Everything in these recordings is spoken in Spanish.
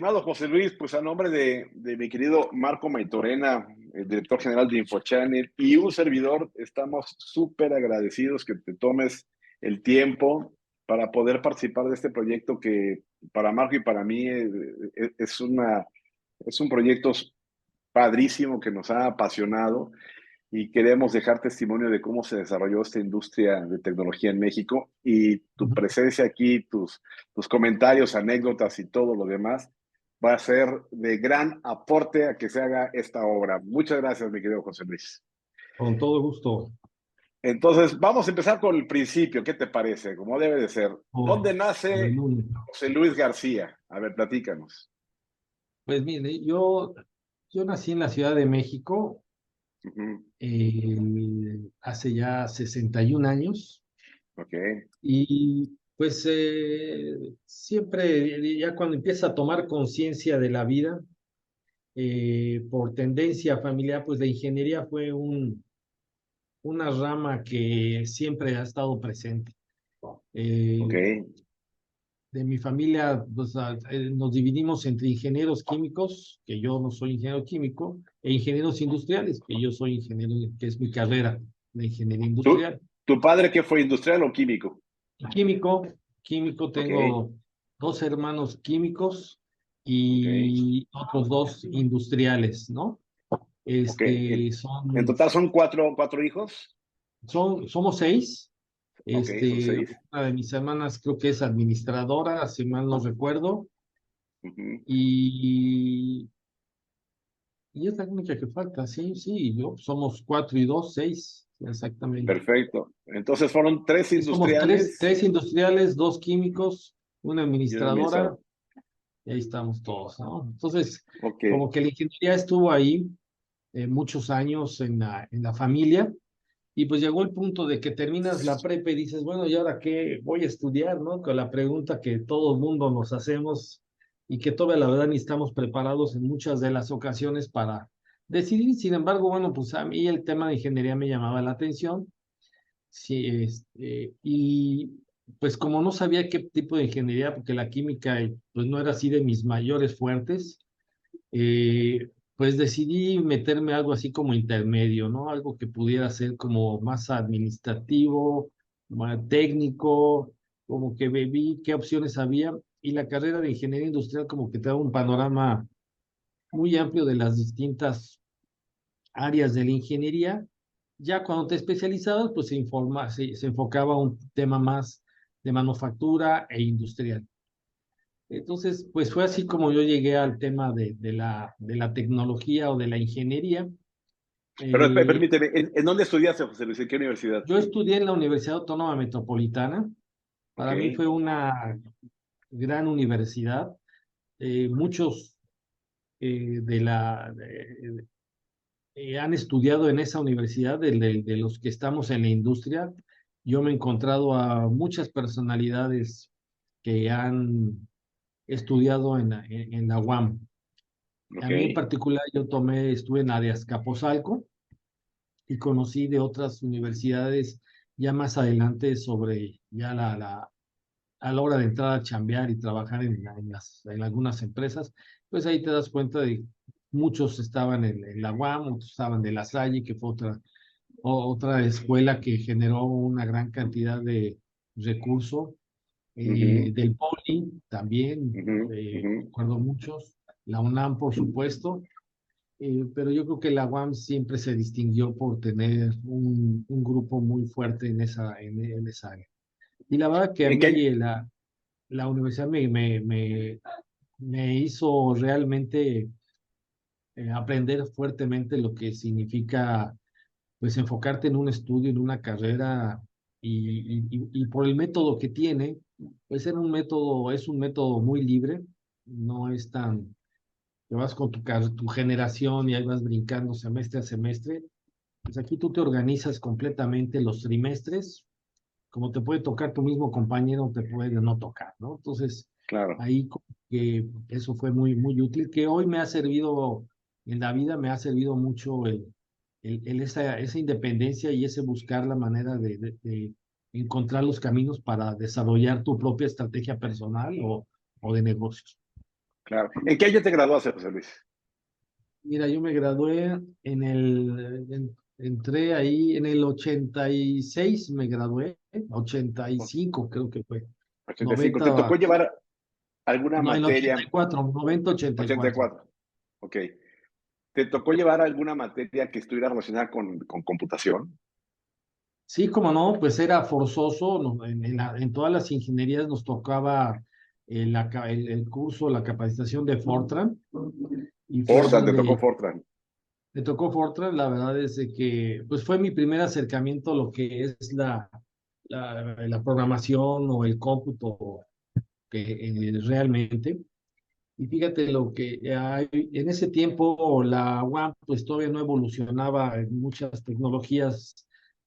estimado José Luis, pues a nombre de mi querido Marco Maitorena, el director general de InfoChannel, y un servidor, estamos súper agradecidos que te tomes el tiempo para poder participar de este proyecto que para Marco y para mí es un proyecto padrísimo que nos ha apasionado y queremos dejar testimonio de cómo se desarrolló esta industria de tecnología en México y tu Ujú. presencia aquí, tus comentarios, anécdotas y todo lo demás va a ser de gran aporte a que se haga esta obra. Muchas gracias, mi querido José Luis. Con todo gusto. Entonces, vamos a empezar con el principio. ¿Qué te parece? Como debe de ser. ¿Dónde Por el nace mundo. José Luis García? A ver, platícanos. Pues mire, yo nací en la Ciudad de México Ujú. hace ya 61 años Ok, y pues siempre, ya cuando empieza a tomar conciencia de la vida, por tendencia familiar, pues la ingeniería fue una rama que siempre ha estado presente. ok. Eh, de mi familia, pues, nos dividimos entre ingenieros químicos, que yo no soy ingeniero químico, e ingenieros industriales, que yo soy ingeniero, que es mi carrera de ingeniería ¿Tu, industrial. tu padre qué fue, industrial o químico? Y químico, Ok, tengo dos hermanos químicos ok, y otros dos industriales, ¿no? ok. En, en Son, total son cuatro hijos. somos seis. Ok, son seis. Una de mis hermanas creo que es administradora, si mal no recuerdo, Ujú. y Y es la única que falta, sí, sí, yo somos cuatro y dos, seis, exactamente. Perfecto. Entonces fueron tres Y somos industriales tres industriales, dos químicos, una y un administradora, administrador. y ahí estamos todos, ¿no? Entonces, Ok. como que la ingeniería estuvo ahí muchos años en la familia, y pues llegó el punto de que terminas la prepa y dices, bueno, ¿y ahora qué voy a estudiar, no? Con la pregunta que todo el mundo nos hacemos y que todavía la verdad ni estamos preparados en muchas de las ocasiones para decidir. Sin embargo, bueno, pues a mí el tema de ingeniería me llamaba la atención. Sí, y pues como no sabía qué tipo de ingeniería, porque la química pues no era así de mis mayores fuertes, pues decidí meterme algo así como intermedio, ¿no? Algo que pudiera ser como más administrativo, más técnico, como que vi qué opciones había y la carrera de ingeniería industrial como que te da un panorama muy amplio de las distintas áreas de la ingeniería. Ya cuando te especializabas, pues se enfocaba a un tema más de manufactura e industrial. Entonces, pues fue así como yo llegué al tema de la tecnología o de la ingeniería. Pero Eh, permíteme, ¿en dónde estudiaste, José Luis? ¿En qué universidad? yo estudié en la Universidad Autónoma Metropolitana. Ok, Para mí fue una gran universidad. Muchos han estudiado en esa universidad, de los que estamos en la industria. Yo me he encontrado a muchas personalidades que han estudiado en la UAM. A ok. mí en particular, estuve en la de Azcapotzalco y conocí de otras universidades ya más adelante sobre ya a la hora de entrar a chambear y trabajar en algunas empresas, pues ahí te das cuenta de muchos estaban en la UAM, otros estaban de La Salle, que fue otra escuela que generó una gran cantidad de recursos, Ujú, del Poli también, ujú, ujú. recuerdo muchos, la UNAM por supuesto, pero yo creo que la UAM siempre se distinguió por tener un grupo muy fuerte en esa área. Y la verdad que a ¿En qué año? mí la universidad me hizo realmente aprender fuertemente lo que significa pues enfocarte en un estudio, en una carrera y por el método que tiene, pues es un método muy libre, no es tan, te vas con tu generación y ahí vas brincando semestre a semestre, pues aquí tú te organizas completamente los trimestres, como te puede tocar tu mismo compañero, te puede no tocar, ¿no? Entonces, Claro. ahí como que eso fue muy, muy útil, que hoy me ha servido, en la vida me ha servido mucho esa independencia y ese buscar la manera de encontrar los caminos para desarrollar tu propia estrategia personal o de negocios. claro. ¿En qué año te graduaste, José Luis? Mira, yo me gradué entré ahí en el 86, me gradué, 85 creo que fue, 85. ¿Te 90, tocó llevar alguna no, en materia? 84, 90, 84. 84. Ok. ¿Te tocó llevar alguna materia que estuviera relacionada con computación? Sí, como no, pues era forzoso, en todas las ingenierías nos tocaba el curso, la capacitación de Fortran, y fue Fortran, te tocó donde Fortran. me tocó Fortran. La verdad es de que pues fue mi primer acercamiento a lo que es la programación o el cómputo que realmente. Y fíjate lo que hay, en ese tiempo la UAM pues todavía no evolucionaba en muchas tecnologías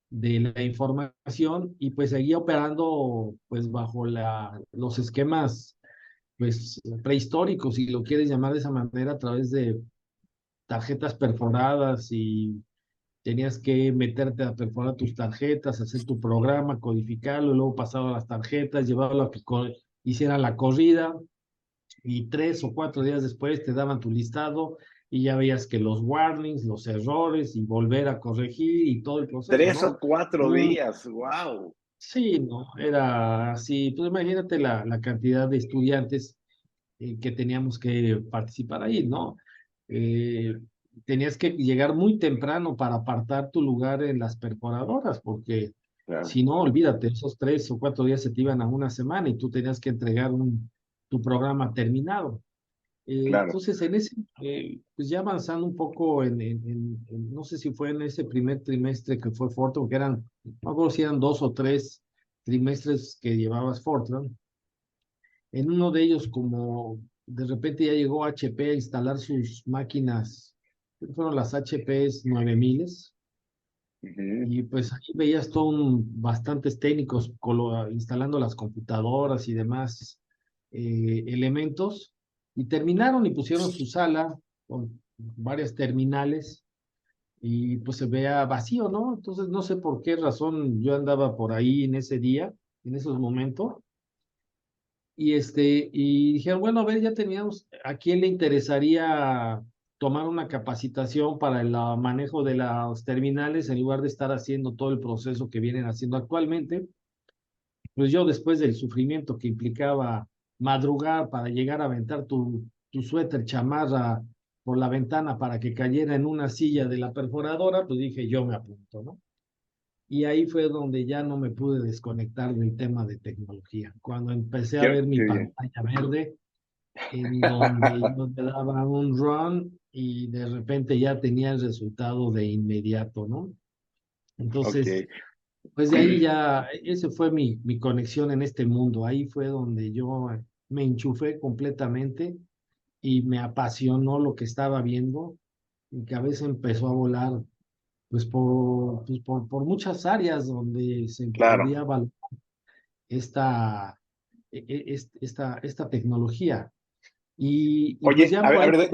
de la información y pues seguía operando pues bajo los esquemas pues prehistóricos, si lo quieres llamar de esa manera, a través de tarjetas perforadas, y tenías que meterte a perforar tus tarjetas, hacer tu programa, codificarlo, y luego pasar a las tarjetas, llevarlo a que hicieran la corrida, y 3 o 4 días después te daban tu listado y ya veías que los warnings, los errores, y volver a corregir y todo el proceso, Tres ¿no? o cuatro Mm, días, wow. sí, no, era así. Pues imagínate la cantidad de estudiantes que teníamos que participar ahí, ¿no? Eh, Tenías que llegar muy temprano para apartar tu lugar en las perforadoras, porque Claro, si no, olvídate, esos 3 o 4 días se te iban a una semana y tú tenías que entregar tu programa terminado. claro. Entonces, pues ya avanzando un poco no sé si fue en ese primer trimestre que fue Fortran, que eran, no me acuerdo si eran 2 o 3 trimestres que llevabas Fortran. En uno de ellos, como de repente ya llegó HP a instalar sus máquinas, creo que fueron las HPs 9000, Ujú, y pues ahí veías bastantes técnicos instalando las computadoras y demás elementos, y terminaron y pusieron su sala con varias terminales, y pues se vea vacío, ¿no? Entonces no sé por qué razón yo andaba por ahí en ese día, en esos momentos, y dijeron, bueno, a ver, ya teníamos, ¿a quién le interesaría tomar una capacitación para el manejo de los terminales en lugar de estar haciendo todo el proceso que vienen haciendo actualmente? Pues yo, después del sufrimiento que implicaba madrugar para llegar a aventar tu suéter chamarra por la ventana para que cayera en una silla de la perforadora, pues dije, yo me apunto, ¿no? Y ahí fue donde ya no me pude desconectar del tema de tecnología. Cuando empecé a ver mi qué bien. pantalla verde, en donde yo me daba un run y de repente ya tenía el resultado de inmediato, ¿no? Ok. Entonces, pues de ahí ya, ese fue mi conexión en este mundo. Ahí fue donde yo me enchufé completamente y me apasionó lo que estaba viendo. Mi cabeza empezó a volar pues por muchas áreas donde se Claro. podía valorar esta tecnología. Y pues Oye, ya por a ahí. ver,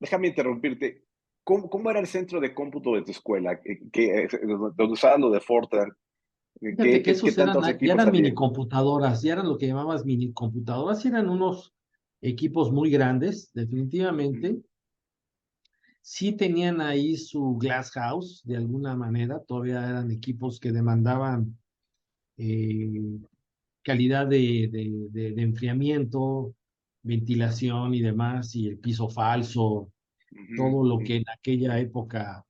déjame interrumpirte. ¿Cómo era el centro de cómputo de tu escuela? ¿Dónde usaban lo de Fortran? Fíjate que ¿Qué esos tantos ya equipos eran mini había? computadoras, ya eran lo que llamabas mini computadoras, y eran unos equipos muy grandes, Ujú, definitivamente. Sí tenían ahí su glass house, de alguna manera, todavía eran equipos que demandaban eh, calidad de enfriamiento, ventilación y demás, y el piso falso, ujú, todo lo ujú, que en aquella época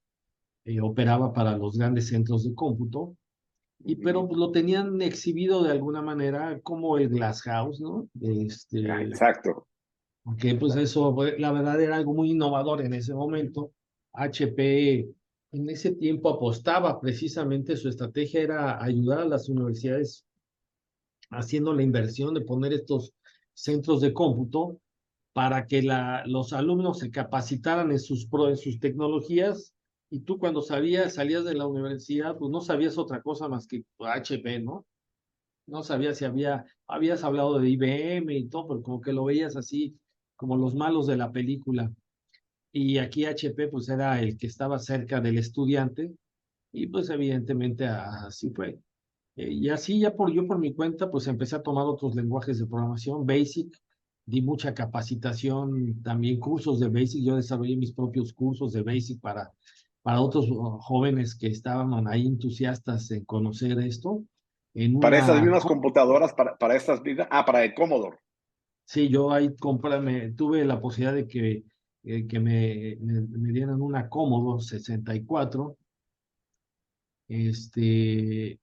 operaba para los grandes centros de cómputo. Pero ujú. pues, lo tenían exhibido de alguna manera como el Glass House, ¿no? Ah, exacto. Porque pues eso, la verdad, era algo muy innovador en ese momento. HP en ese tiempo apostaba, precisamente su estrategia era ayudar a las universidades haciendo la inversión de poner estos centros de cómputo para que los alumnos se capacitaran en sus tecnologías, y tú cuando salías de la universidad, pues no sabías otra cosa más que HP, ¿no? No sabía si habías hablado de IBM y todo, pero como que lo veías así, como los malos de la película. Y aquí HP pues era el que estaba cerca del estudiante, y pues evidentemente así fue. Y así ya yo por mi cuenta pues empecé a tomar otros lenguajes de programación, Basic, di mucha capacitación, también cursos de Basic. Yo desarrollé mis propios cursos de Basic para otros jóvenes que estaban ahí entusiastas en conocer esto. En Para esas una, mismas computadoras, para estas mismas, para el Commodore. sí, yo ahí tuve la posibilidad de que me dieran una Commodore 64. Este,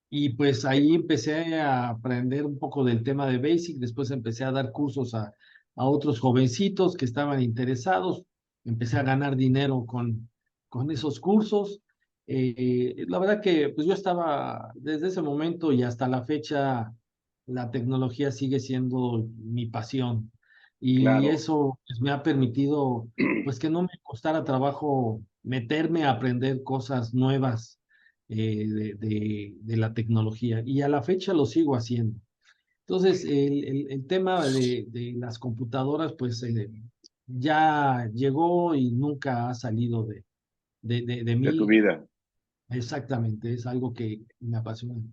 y pues ahí empecé a aprender un poco del tema de Basic, después empecé a dar cursos a otros jovencitos que estaban interesados, empecé a ganar dinero con esos cursos. La verdad que pues yo estaba desde ese momento y hasta la fecha, la tecnología sigue siendo mi pasión y Claro, eso pues, me ha permitido pues que no me costara trabajo meterme a aprender cosas nuevas de la tecnología y a la fecha lo sigo haciendo. Entonces, el tema de las computadoras, pues ya llegó y nunca ha salido de de tu mí. vida. Exactamente, es algo que me apasiona. La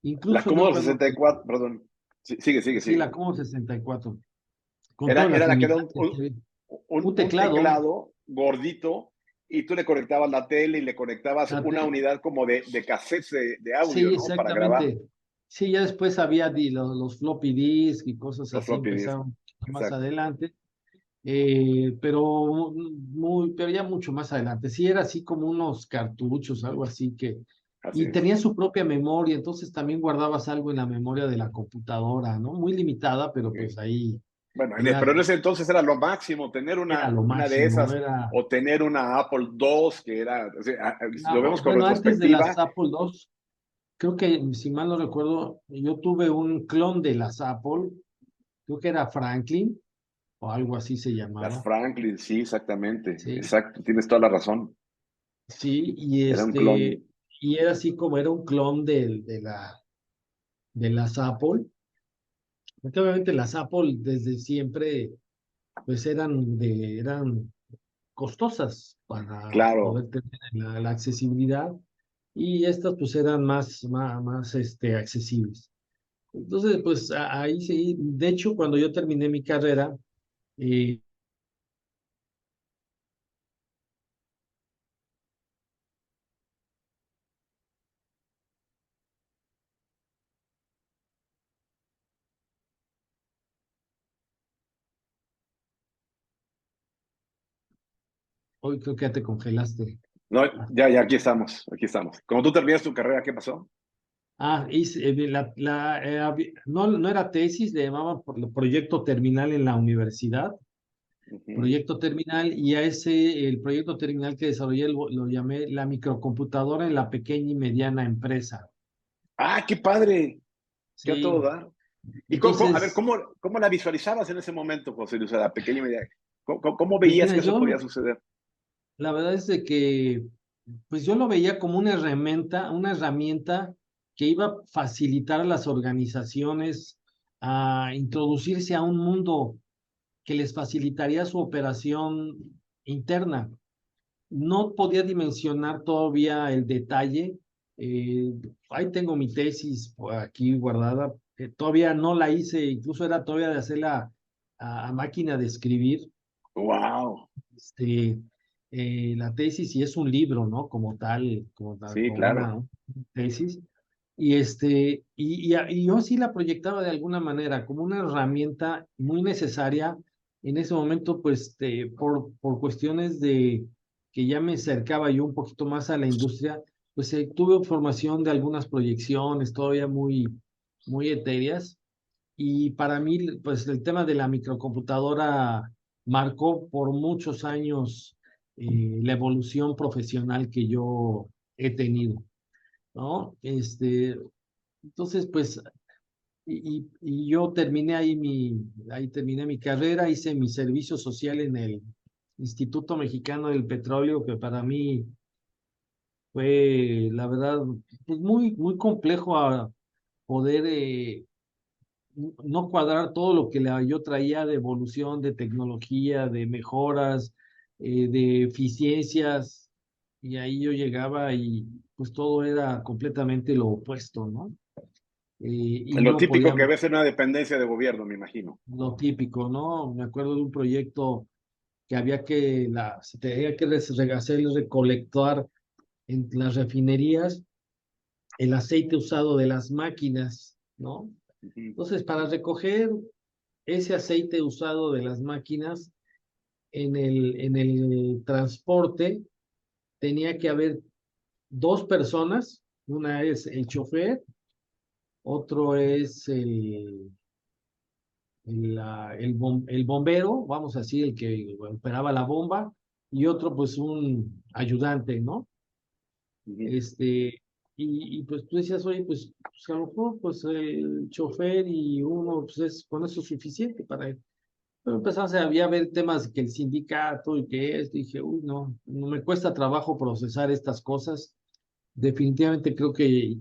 Incluso yo Commodore cuando, 64, perdón. Sigue, sigue, sí, sigue. la Commodore 64, con Era, todas era las la que era limitaciones, un un teclado, teclado gordito y tú le conectabas la tele y le conectabas la una te- unidad como de cassettes de audio, sí, ¿no? Para grabar exactamente. Sí, ya después había los floppy disk y cosas los así, floppy disk. empezaron más Exacto. adelante. Pero ya mucho más adelante. Sí, era así como unos cartuchos, algo así Así y es. tenía su propia memoria, entonces también guardabas algo en la memoria de la computadora, ¿no? Muy limitada, pero pues Sí. ahí Bueno, era, pero en ese entonces era lo máximo, tener era lo una de máximo, esas era, o tener una Apple II, que era, o sea, si lo vemos con bueno, antes de las retrospectiva, Apple II, creo que, si mal no recuerdo, yo tuve un clon de las Apple, creo que era Franklin, o algo así se las llamaba, Franklin, sí, exactamente, sí, exacto, tienes toda la razón, sí, era un clon. y era así como era un clon de las Apple. Porque obviamente las Apple desde siempre pues eran costosas para Claro, poder tener la accesibilidad y estas pues eran más accesibles. Entonces pues ahí sí, de hecho cuando yo terminé mi carrera, eh, hoy creo que ya te congelaste. no, Ah, ya, aquí estamos, aquí estamos. Cuando tú terminas tu carrera, ¿qué pasó? no era tesis, le llamaban proyecto terminal en la universidad. Ujú. Proyecto terminal, y el proyecto terminal que desarrollé lo llamé la microcomputadora en la pequeña y mediana empresa. Ah, qué padre, qué a todo Sí, dar. Y a ver, entonces, ¿cómo la visualizabas en ese momento, José Luis, a la pequeña y media? ¿Cómo pues veías mira, que eso podía suceder? la verdad es de que, pues yo lo veía como una herramienta que iba a facilitar a las organizaciones a introducirse a un mundo que les facilitaría su operación interna. No podía dimensionar todavía el detalle. eh, Ahí tengo mi tesis aquí guardada. Todavía no la hice, incluso era todavía de hacerla a máquina de escribir. Wow, Este, la tesis y es un libro, ¿no? sí, Como claro. una tesis. Y yo sí la proyectaba de alguna manera como una herramienta muy necesaria en ese momento, pues por cuestiones de que ya me acercaba yo un poquito más a la industria, pues tuve formación de algunas proyecciones todavía muy etéreas. Y para mí, pues el tema de la microcomputadora marcó por muchos años la evolución profesional que yo he tenido, ¿no? Entonces, pues, y yo ahí terminé mi carrera, hice mi servicio social en el Instituto Mexicano del Petróleo, que para mí fue, la verdad, pues muy complejo a poder no cuadrar todo lo que yo traía de evolución, de tecnología, de mejoras, de eficiencias, y ahí yo llegaba y pues todo era completamente lo opuesto, ¿no? y Lo no típico que podíamos, ves en una dependencia de gobierno, me imagino. lo típico, ¿no? Me acuerdo de un proyecto que se tenía que hacer recolectar en las refinerías el aceite usado de las máquinas, ¿no? Ujú, Entonces, para recoger ese aceite usado de las máquinas en el transporte, tenía que haber dos personas, una es el chofer, otro es el bombero, vamos a decir, el que operaba la bomba, y otro pues un ayudante, ¿no? ujú. Este, pues tú decías, oye, pues a lo mejor pues el chofer y uno, pues con eso es suficiente para él. Pero empezamos a había ver temas que el sindicato y que esto, y dije, uy, no, no me cuesta trabajo procesar estas cosas. Definitivamente creo que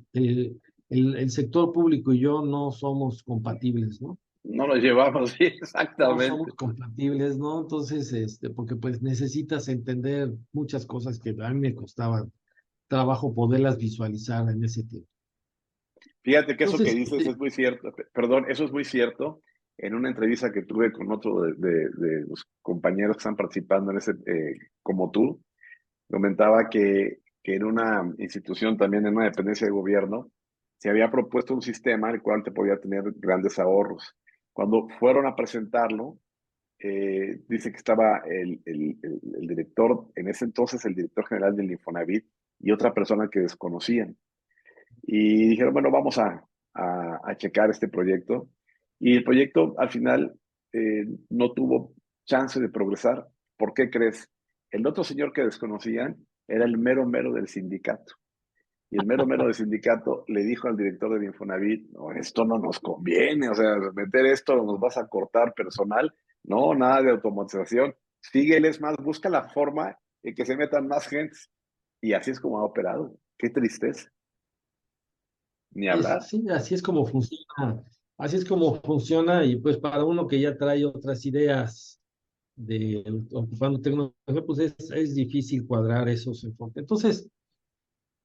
el sector público y yo no somos compatibles, ¿no? No lo llevamos, sí, No somos exactamente. compatibles, ¿no? Entonces, porque pues necesitas entender muchas cosas que a mí me costaban trabajo poderlas visualizar en ese tiempo. Fíjate que eso que Entonces, dices es muy cierto, perdón, eso es muy cierto. En una entrevista que tuve con otro de los compañeros que están participando en ese, como tú, comentaba que en una institución también, en una dependencia de gobierno, se había propuesto un sistema el cual te podía tener grandes ahorros. Cuando fueron a presentarlo, dice que estaba el director, en ese entonces el director general del Infonavit y otra persona que desconocían. Y dijeron, bueno, vamos a checar este proyecto. Y el proyecto al final no tuvo chance de progresar. ¿Por qué crees? El otro señor que desconocían era el mero mero del sindicato. Y el mero mero del sindicato le dijo al director del Infonavit, no, esto no nos conviene, o sea, meter esto nos vas a cortar personal. No, nada de automatización. Sígueles más, busca la forma de que se metan más gente. Y así es como ha operado. Qué tristeza. Ni hablar. sí, así es como funciona y pues para uno que ya trae otras ideas de ocupando tecnología, pues es difícil cuadrar esos enfoques. Entonces,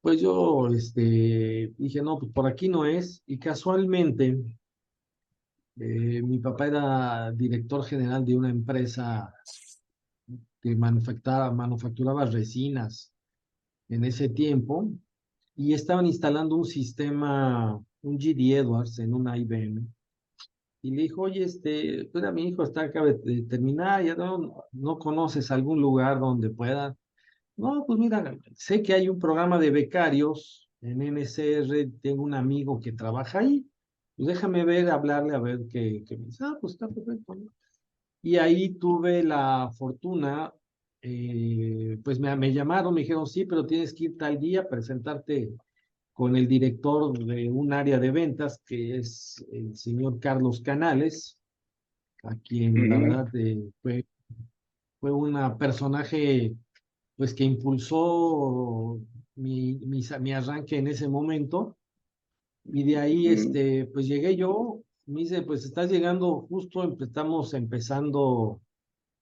pues yo dije, no, pues por aquí no es. Y casualmente, mi papá era director general de una empresa que manufacturaba resinas en ese tiempo y estaban instalando un sistema, un GD Edwards en una IBM. Y le dijo, oye, pues mi hijo acaba de terminar, ya no conoces algún lugar donde pueda. No, pues mira, sé que hay un programa de becarios en NCR, tengo un amigo que trabaja ahí, pues déjame ver, hablarle a ver qué me dice. Ah, pues está perfecto, ¿no? Y ahí tuve la fortuna, pues me llamaron, me dijeron, sí, pero tienes que ir tal día, presentarte con el director de un área de ventas, que es el señor Carlos Canales, a quien la Ujú, verdad fue un personaje pues que impulsó mi arranque en ese momento. Y de ahí, ujú, pues llegué yo, me dice, pues estás llegando justo, estamos empezando,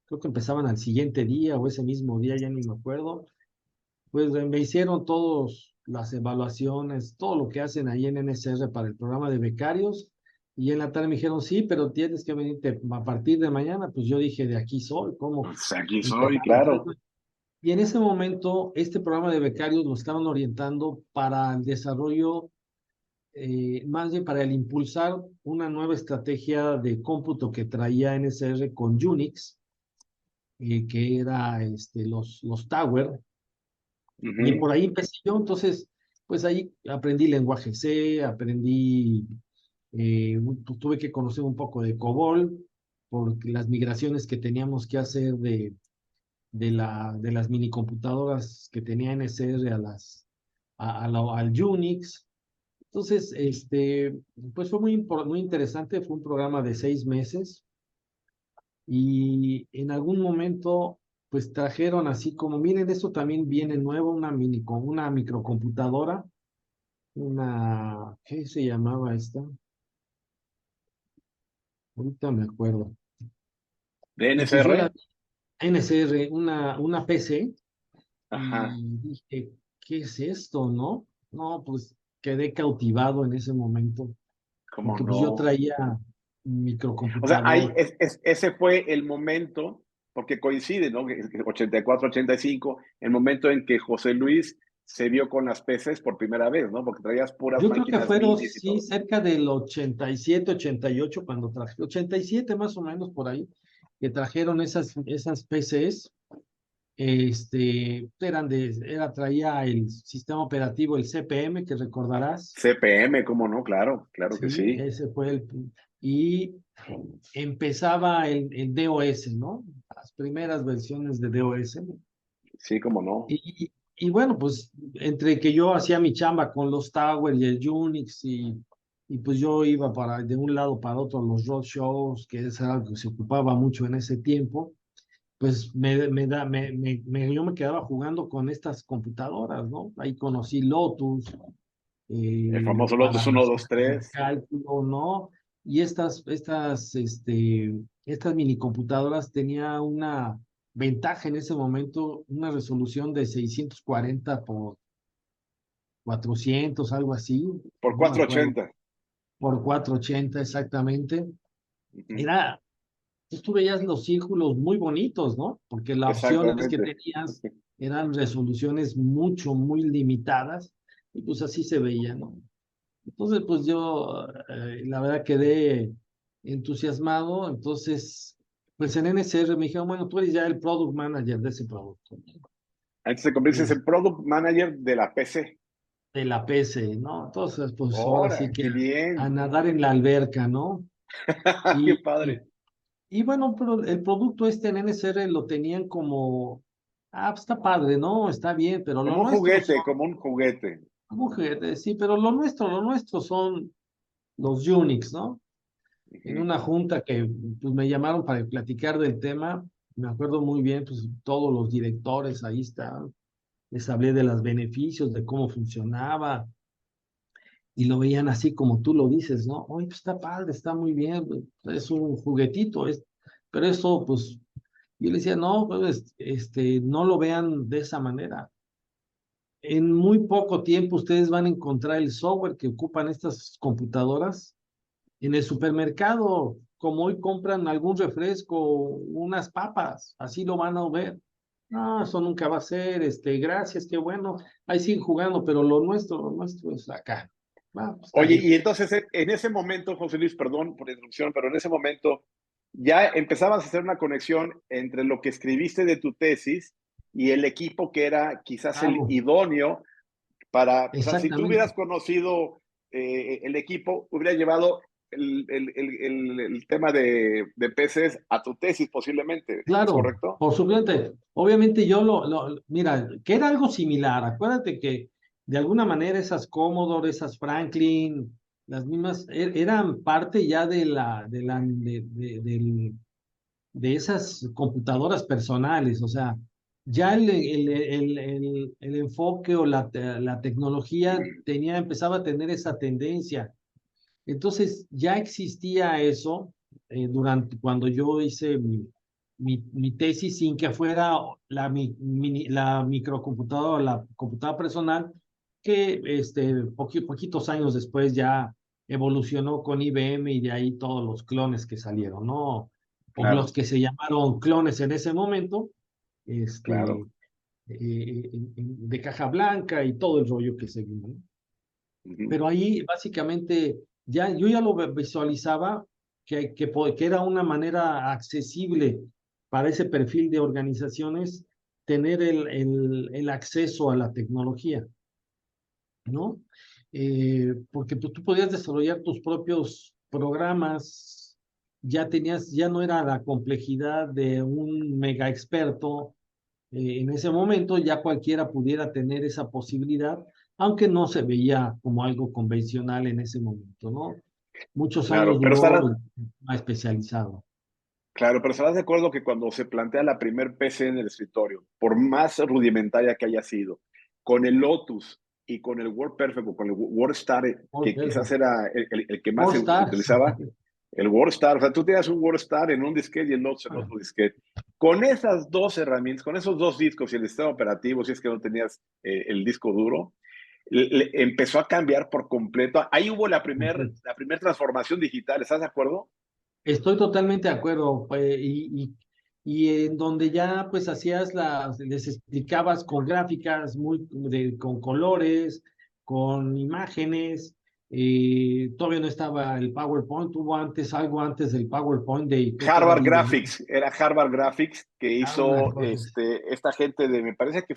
creo que empezaban al siguiente día o ese mismo día, ya ni me acuerdo. Pues me hicieron todos las evaluaciones, todo lo que hacen ahí en NSR para el programa de becarios. Y en la tarde me dijeron, sí, pero tienes que venirte a partir de mañana. Pues yo dije, de aquí soy, ¿cómo? pues aquí Y te soy, presentas. claro. Y en ese momento, este programa de becarios lo estaban orientando para el desarrollo, más bien para el impulsar una nueva estrategia de cómputo que traía NSR con Unix, que era los Tower, y Ujú, por ahí empecé yo. Entonces, pues ahí aprendí lenguaje C, pues tuve que conocer un poco de COBOL, porque las migraciones que teníamos que hacer de las minicomputadoras que tenía NSR al Unix. Entonces, pues fue muy interesante, fue un programa de 6 meses y en algún momento, pues trajeron así como, miren, esto también viene nuevo, una microcomputadora, ¿qué se llamaba esta? Ahorita me acuerdo. ¿De Y pues yo la NFR? NSR, una PC, Ajá. y dije, ¿qué es esto, no? No, pues quedé cautivado en ese momento. ¿Cómo porque pues yo no? traía un O sea, microcomputador. ese fue el momento, porque coincide, ¿no? 84, 85, el momento en que José Luis se vio con las PCs por primera vez, ¿no? Porque traías puras Yo creo que máquinas fueron, minis y sí, todo. cerca del 87, 88 cuando traje, 87 más o menos por ahí, que trajeron esas PCs. Traía el sistema operativo, el CPM, que recordarás. CPM, ¿cómo no? Claro, claro que Sí, sí. ese fue y empezaba el DOS, ¿no? Las primeras versiones de DOS. Sí, cómo no. Y bueno, pues entre que yo hacía mi chamba con los Tower y el Unix y pues yo iba de un lado para otro a los roadshows, que es algo que se ocupaba mucho en ese tiempo, pues yo me quedaba jugando con estas computadoras, ¿no? Ahí conocí Lotus, El famoso para Lotus uno hacer 2 el 3. cálculo, ¿no? Y estas mini computadoras tenía una ventaja en ese momento, una resolución de 640 por 400, algo así, Por no me acuerdo, 480. por 480 exactamente. Ujú. Era, tú veías los círculos muy bonitos, ¿no? Porque las opciones que Exactamente. tenías eran resoluciones muy limitadas y pues así se veía, ¿no? Entonces, pues yo, la verdad, quedé entusiasmado. Entonces, pues en NCR me dijeron, bueno, tú eres ya el product manager de ese producto, Antes te conviertes es en Product Manager de la PC. de la PC, ¿no? Entonces, pues ahora sí Ahora, que qué a bien. nadar en la alberca, ¿no? Qué Y, y, padre. y bueno, pero el producto en NCR lo tenían como, pues está padre, ¿no? Está bien, pero lo nuestro son, Como un juguete. mujeres, sí, pero lo nuestro son los Unix, ¿no? En Ujú. una junta que pues, me llamaron para platicar del tema. Me acuerdo muy bien, pues todos los directores ahí estaban. Les hablé de los beneficios, de cómo funcionaba y lo veían así como tú lo dices, ¿no? Oye, pues está padre, está muy bien, pues, es un juguetito, pero eso, pues, yo le decía, no, pues, no lo vean de esa manera. En muy poco tiempo ustedes van a encontrar el software que ocupan estas computadoras en el supermercado, como hoy compran algún refresco, unas papas, así lo van a ver. No, eso nunca va a ser, gracias, qué bueno, ahí siguen jugando, pero lo nuestro es acá. Pues está Oye, bien. y entonces en ese momento, José Luis, perdón por la interrupción, pero en ese momento ya empezabas a hacer una conexión entre lo que escribiste de tu tesis y el equipo que era quizás el Claro, idóneo para, o sea, si tú hubieras exactamente. conocido el equipo, hubiera llevado el tema de peces a tu tesis posiblemente, ¿es Claro, correcto? por supuesto. Obviamente yo mira, que era algo similar. Acuérdate que de alguna manera esas Commodore, esas Franklin, las mismas, eran parte ya de esas computadoras personales. O sea, ya el enfoque o la tecnología empezaba a tener esa tendencia. Entonces ya existía eso cuando yo hice mi tesis sin que fuera la microcomputadora, la computadora personal, que poquitos años después ya evolucionó con IBM y de ahí todos los clones que salieron, ¿no? O los Claro, que se llamaron clones en ese momento, este, claro. de caja blanca y todo el rollo que seguimos, ¿no? Ujú. Pero ahí básicamente yo ya lo visualizaba que era una manera accesible para ese perfil de organizaciones tener el acceso a la tecnología, ¿no? Porque pues, tú podías desarrollar tus propios programas, ya no era la complejidad de un mega experto en ese momento ya cualquiera pudiera tener esa posibilidad, aunque no se veía como algo convencional en ese momento, ¿no? Muchos años Claro, pero duró estarás, el tema especializado. claro, pero estarás de acuerdo que cuando se plantea la primer PC en el escritorio, por más rudimentaria que haya sido, con el Lotus y con el WordPerfect o con el WordStar, Por que quizás perfecto. era el que más All se Stars. utilizaba, el WordStar, o sea, tú tenías un WordStar en un disquete y el Lotus en otro disquete. Con esas dos herramientas, con esos dos discos y el sistema operativo, si es que no tenías el disco duro, empezó a cambiar por completo. Ahí hubo Completo. la primer transformación digital, ¿estás de acuerdo? Estoy totalmente de acuerdo, y en donde ya pues hacías les explicabas con gráficas, con colores, con imágenes. Todavía no estaba el PowerPoint, hubo antes, algo antes del PowerPoint, creo que era Harvard video. Graphics, era Harvard Graphics que Harvard hizo Graphics. esta gente de, me parece que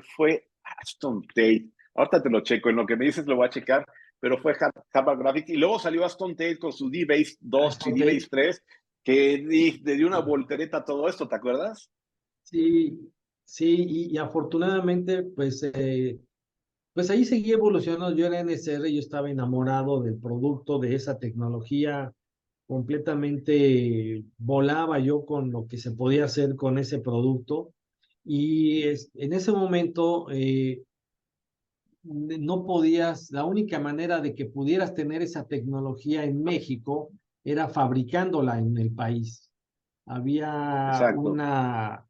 fue Aston Tate. Ahorita te lo checo, en lo que me dices lo voy a checar, pero fue Harvard Graphics. Y luego salió Aston Tate con su D-Base 2 y Aston D-Base Tate. 3, le dio una voltereta a todo esto, ¿te acuerdas? Sí, sí, y afortunadamente pues ahí seguí evolucionando. Yo era NSR, yo estaba enamorado del producto, de esa tecnología. Completamente volaba yo con lo que se podía hacer con ese producto. Y en ese momento no podías, la única manera de que pudieras tener esa tecnología en México era fabricándola en el país. Había Exacto, una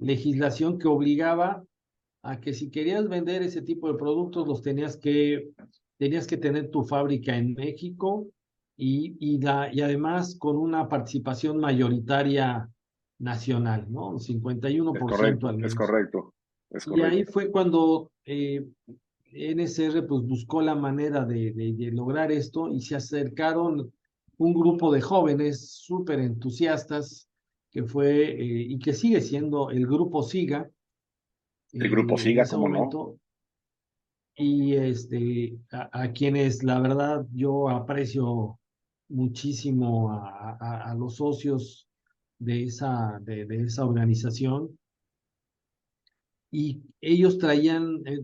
legislación que obligaba a que si querías vender ese tipo de productos, tenías que tener tu fábrica en México, y además con una participación mayoritaria nacional, ¿no? 51% al es menos. correcto, es Y ahí correcto. fue cuando NSR pues buscó la manera de lograr esto, y se acercaron un grupo de jóvenes súper entusiastas que fue y que sigue siendo el grupo SIGA El grupo en siga, ese ¿cómo no? momento, y a quienes la verdad yo aprecio muchísimo a los socios de esa organización. Y ellos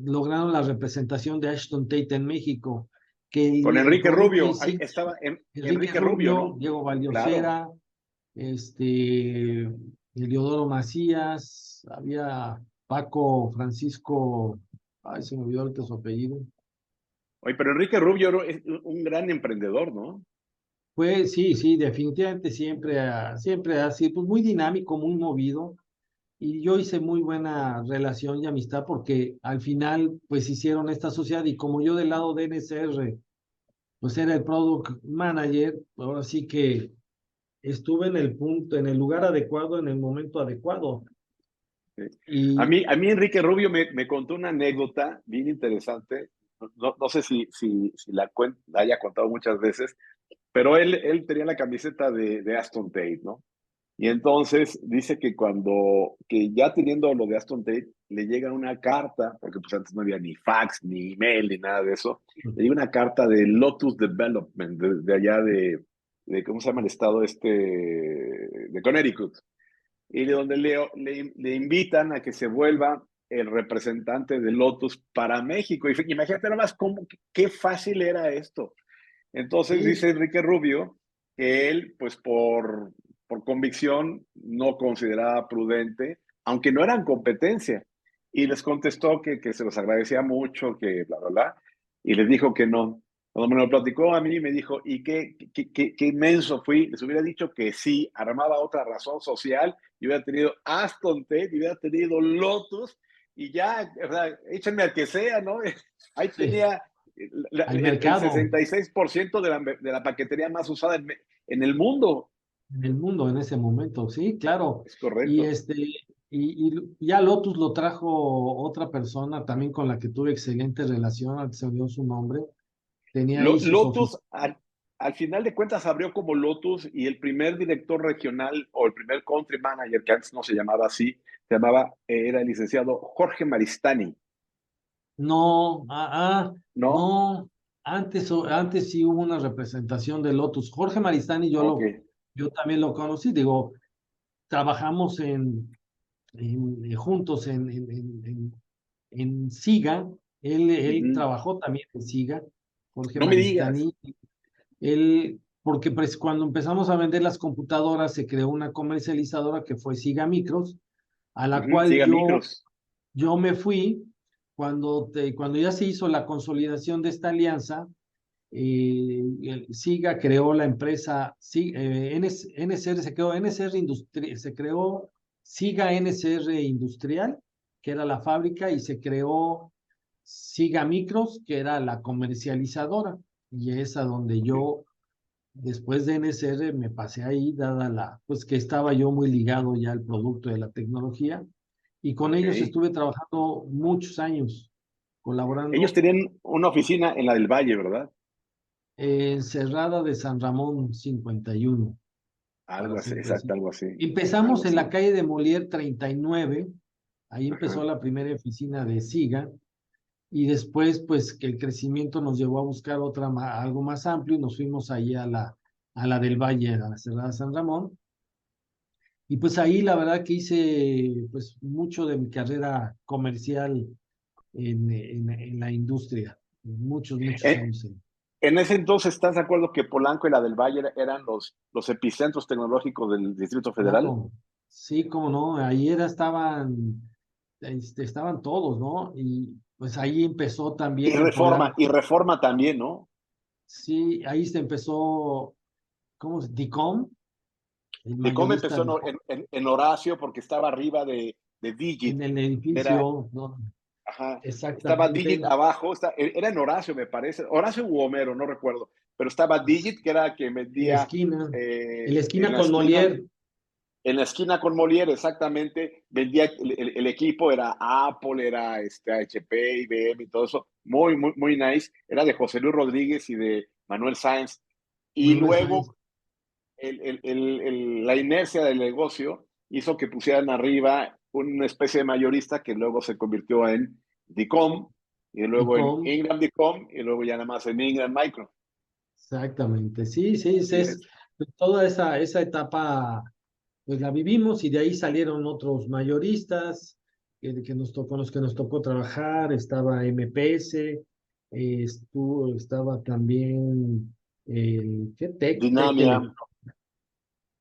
lograron la representación de Ashton Tate en México, que Con el Enrique producto Rubio, ahí insignia, estaba Enrique Enrique Rubio, Rubio, ¿no? Diego Claro. Valiocera, Eliodoro Macías, había Paco Francisco, ay, se me olvidó ahorita su apellido. Oye, pero Enrique Rubio es un gran emprendedor, ¿no? Sí, sí, definitivamente siempre ha sido pues, muy dinámico, muy movido. Y yo hice muy buena relación y amistad porque al final pues hicieron esta sociedad, y como yo del lado de NSR pues era el product manager, ahora sí que estuve en el punto, en el lugar adecuado, en el momento adecuado. Sí. Y A mí Enrique Rubio me contó una anécdota bien interesante. No sé si la haya contado muchas veces, pero él tenía la camiseta de Aston Tate, ¿no? Y entonces dice que que ya teniendo lo de Aston Tate, le llega una carta, porque pues antes no había ni fax, ni email, ni nada de eso, le llega una carta de Lotus Development, de allá ¿cómo se llama el estado de Connecticut? Y de donde le invitan a que se vuelva el representante de Lotus para México. Y imagínate nada más qué fácil era esto. Entonces sí, dice Enrique Rubio que él, pues por convicción, no consideraba prudente, aunque no eran competencia. Y les contestó que se los agradecía mucho, que bla, bla, bla. Y les dijo que no. Cuando me lo platicó a mí, me dijo, ¿y qué inmenso fui? Les hubiera dicho que sí, armaba otra razón social, y hubiera tenido Aston Tate, y hubiera tenido Lotus, y ya, o sea, échenme al que sea, ¿no? Ahí sí, tenía al el mercado 66% de la paquetería más usada en el mundo. en el mundo en ese momento, sí, claro. Es Y correcto. ya Lotus lo trajo otra persona también con la que tuve excelente relación, al que se olvidó su nombre, tenía ahí sus Lotus, oficinas. al final de cuentas, abrió como Lotus, y el primer director regional o el primer country manager, que antes no se llamaba así, era el licenciado Jorge Maristani, No, ¿no? no, antes sí hubo una representación de Lotus. Jorge Maristani Ok. yo también lo conocí, digo, trabajamos juntos en SIGA. Él Ujú. trabajó también en SIGA, Jorge No me digas. Maristani. Porque pues cuando empezamos a vender las computadoras se creó una comercializadora que fue SIGA Micros, a la Ujú. cual Siga Micros. yo me fui cuando ya se hizo la consolidación de esta alianza. SIGA creó la empresa, NSR se creó, se creó SIGA NSR Industrial, que era la fábrica, y se creó Siga Micros, que era la comercializadora, y es a donde Ok. yo, después de NSR, me pasé ahí, dada pues que estaba yo muy ligado ya al producto de la tecnología, y con Ok. ellos estuve trabajando muchos años, Ellos colaborando tenían una oficina en la del Valle, ¿verdad? en Cerrada de San Ramón 51, Algo para así, ser exacto, preciso. algo así. Algo Empezamos en la así. calle de Molière 39, ahí Ajá. empezó la primera oficina de SIGA, y después, pues, que el crecimiento nos llevó a buscar algo más amplio, y nos fuimos ahí a la del Valle, a la Cerrada San Ramón, y pues ahí la verdad que hice, pues, mucho de mi carrera comercial en la industria, muchos Eh, años. en ese entonces, ¿estás de acuerdo que Polanco y la del Valle eran los epicentros tecnológicos del Distrito Federal? Claro, sí, como no, estaban todos, ¿no? Y pues ahí empezó también en Y Polanco, Reforma también, ¿no? sí, ahí se empezó, ¿cómo se? Dicom, el Dicom mayorista empezó Dicom, en Horacio porque estaba arriba de en Digit. el Era, edificio, ¿no? ajá, estaba Digit Exactamente, abajo, era en Horacio, me parece. Horacio u Homero, no recuerdo. Pero estaba Digit, que era que en la vendía esquina, en la en esquina la con esquina. Molière, En la esquina con Molière, exactamente, vendía el equipo, era Apple, era HP, IBM y todo eso, muy, muy, muy nice. Era de José Luis Rodríguez y de Manuel Sáenz. Y Manuel Sáenz, luego la inercia del negocio hizo que pusieran arriba una especie de mayorista que luego se convirtió en Dicom, y luego en Dicom, Ingram Dicom, y luego ya nada más en Ingram Micro. exactamente, sí, sí, Así es. toda esa etapa pues la vivimos y de ahí salieron otros mayoristas con los que nos tocó trabajar, estaba MPS, estaba también ¿qué? Dinamia,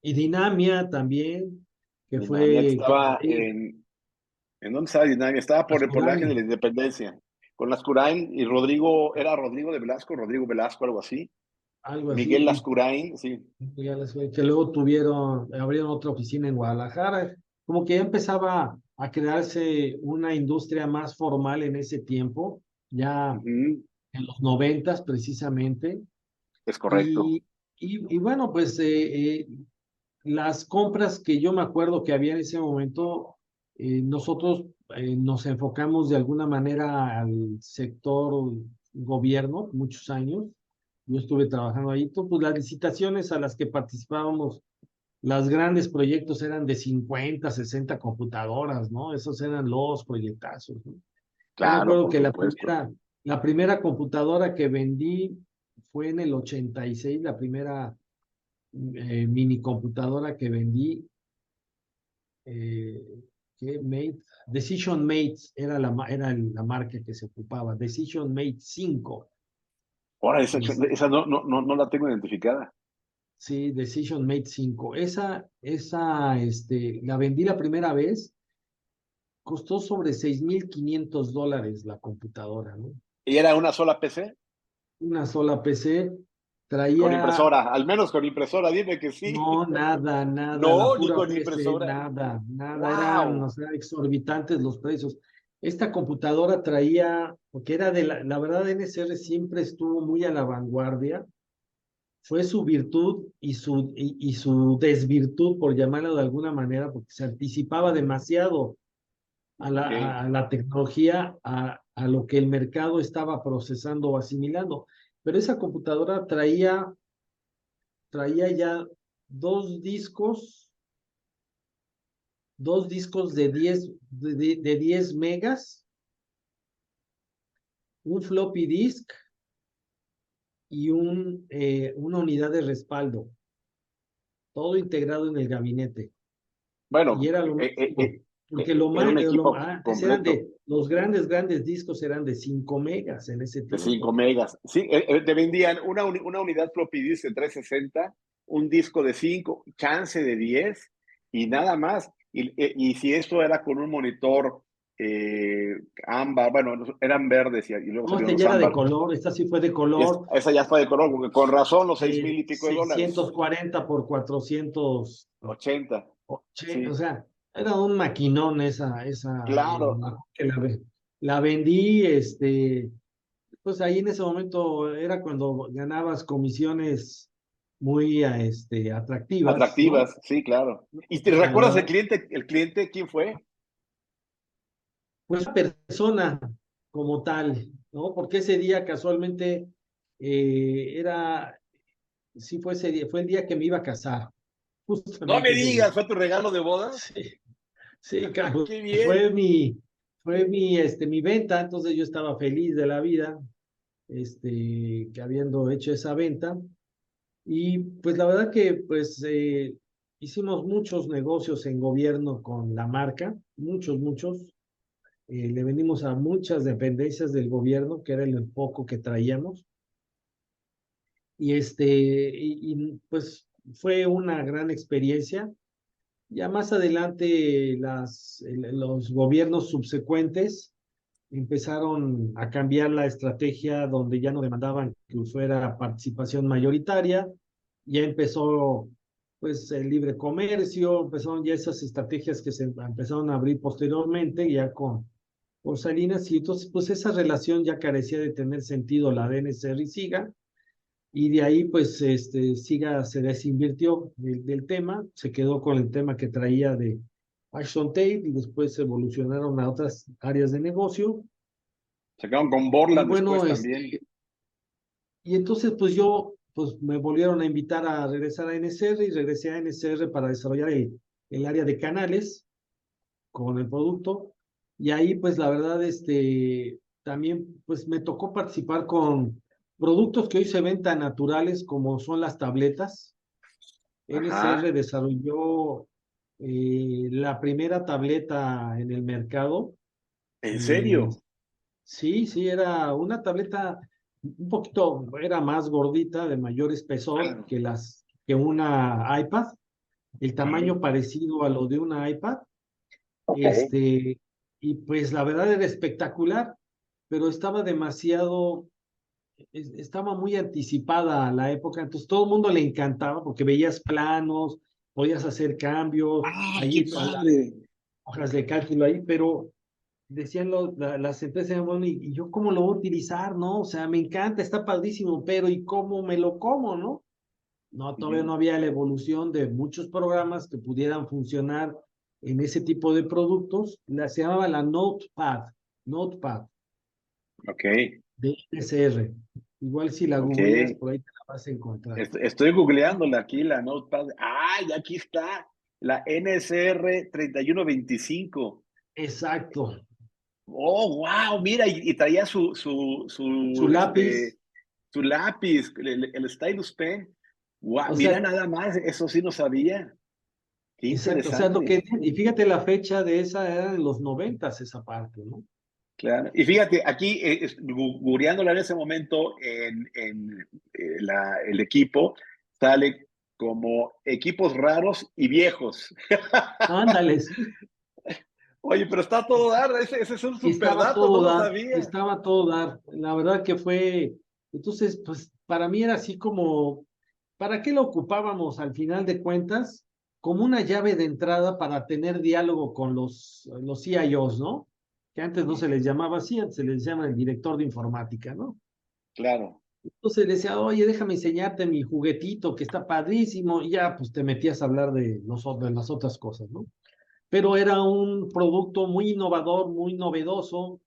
Y Dinamia también, que Dinamia fue que estaba ¿en dónde estaba Dinamia? Estaba por el Ángel de Ascurain, la Independencia, con Lascurain y Rodrigo, era Rodrigo de Velasco, Rodrigo Velasco, algo así. algo Miguel así, Lascurain, sí. y ya que luego abrieron otra oficina en Guadalajara, como que ya empezaba a crearse una industria más formal en ese tiempo, ya Ujú, en los noventas precisamente, es correcto. y, y bueno, pues las compras que yo me acuerdo que había en ese momento, nosotros nos enfocamos de alguna manera al sector gobierno muchos años. Yo estuve trabajando ahí, pues las licitaciones a las que participábamos, los grandes proyectos eran de 50, 60 computadoras, ¿no? Esos eran los proyectazos, ¿no? Yo me Claro, acuerdo por que supuesto. la primera computadora que vendí fue en el 86, la primera mini computadora que vendí, eh, Decision Mates era la marca que se ocupaba, Decision Mate 5. Ahora, Es, esa no la tengo identificada. sí, Decision Mate 5. La vendí la primera vez, costó sobre $6,500 la computadora, ¿no? ¿Y era una sola PC? Una sola PC, Con traía. impresora, al menos con impresora, dime que sí. No, nada, nada, la No, ni pura con PC, impresora. nada, nada, eran, o ¡Wow! sea, exorbitantes los precios. Esta computadora traía, porque era la verdad, NSR siempre estuvo muy a la vanguardia, fue su virtud y su desvirtud, por llamarlo de alguna manera, porque se anticipaba demasiado Ok. a la tecnología, a lo que el mercado estaba procesando o asimilando. Pero esa computadora traía ya dos discos dos discos de 10 megas, un floppy disk y una unidad de respaldo, todo integrado en el gabinete. Y Bueno, era lo máximo, porque era un equipo antes eran completo los grandes discos eran de 5 megas en ese de 5 tiempo. megas. Sí, te vendían una unidad floppy disk de 360, un disco de 5, chance de 10 y nada más. Y si esto era con un monitor ámbar, bueno, eran verdes y luego No, salieron este los ya era de ámbar. color, esta sí fue de color, Esa ya fue de color, porque con razón los 6,000 y pico de dólares. 640 por 480, 80, o sí, sea, era un maquinón esa claro. que la ve. la vendí, pues ahí en ese momento era cuando ganabas comisiones muy, atractivas, ¿no? Atractivas, sí, claro. ¿Y te Y la recuerdas verdad, el cliente quién fue? pues persona como tal, ¿no? Porque ese día casualmente era, sí fue ese día, fue el día que me iba a casar, No me justamente ese día. digas, ¿fue tu regalo de boda? Sí, sí, pues ¡Qué bien! fue mi venta, entonces yo estaba feliz de la vida, que habiendo hecho esa venta. Y pues la verdad que pues hicimos muchos negocios en gobierno con la marca, muchos. Le vendimos a muchas dependencias del gobierno, que era el poco que traíamos. Pues fue una gran experiencia. Ya más adelante los gobiernos subsecuentes empezaron a cambiar la estrategia donde ya no demandaban que fuera participación mayoritaria, ya empezó pues el libre comercio, empezaron ya esas estrategias que se empezaron a abrir posteriormente, ya con Salinas, y entonces pues esa relación ya carecía de tener sentido la DNCR y SIGA, y de ahí pues SIGA se desinvirtió del tema, se quedó con el tema que traía de Action Tape y después evolucionaron a otras áreas de negocio. Se quedaron con Y Borland después bueno, también. y entonces pues pues me volvieron a invitar a regresar a NSR y regresé a NSR para desarrollar el área de canales con el producto. Y ahí pues la verdad, también pues me tocó participar con productos que hoy se ven tan naturales como son las tabletas. NSR Ajá. desarrolló la primera tableta en el mercado. ¿En eh, serio? Sí, sí, era una tableta un poquito, era más gordita, de mayor espesor Claro. que una iPad, el Ajá. tamaño parecido a lo de una iPad, Ok. este, y pues la verdad era espectacular, pero estaba muy anticipada a la época, entonces todo el mundo le encantaba porque veías planos, podías hacer cambios, ¡Ah, qué ahí padre! hojas de cálculo ahí, pero decían las empresas, bueno, ¿y yo cómo lo voy a utilizar, no? O sea, me encanta, está padrísimo, pero ¿y cómo me lo como, no? No, todavía Ujú. no había la evolución de muchos programas que pudieran funcionar en ese tipo de productos. Se llamaba la Notepad Ok, de SR. Igual si la ok. googleas, por ahí te la vas a encontrar. Estoy googleándola aquí, la Notepad. ¡Ah, ya aquí está! La NSR 3125. Exacto. ¡Oh, wow! Mira, y traía Su lápiz, su lápiz, el stylus pen. ¡Wow! o Mira sea, nada más, eso sí no sabía. Qué exacto, o sea, interesante. y fíjate la fecha de esa, era en los noventas esa parte, ¿no? Claro. Y fíjate, aquí, googleándola en ese momento el equipo, sale como equipos raros y viejos. Ándales. Oye, pero está a todo dar, ese es un Y super dato, no lo sabía. estaba a todo dar. La verdad que entonces, pues para mí era así como, ¿para qué lo ocupábamos al final de cuentas? Como una llave de entrada para tener diálogo con los CIOs, ¿no? Que antes no Ujú. se les llamaba así, antes se les llama el director de informática, ¿no? Claro. Entonces le decía, oye, déjame enseñarte mi juguetito que está padrísimo, y ya pues te metías a hablar de las otras cosas, ¿no? Pero era un producto muy innovador, muy novedoso,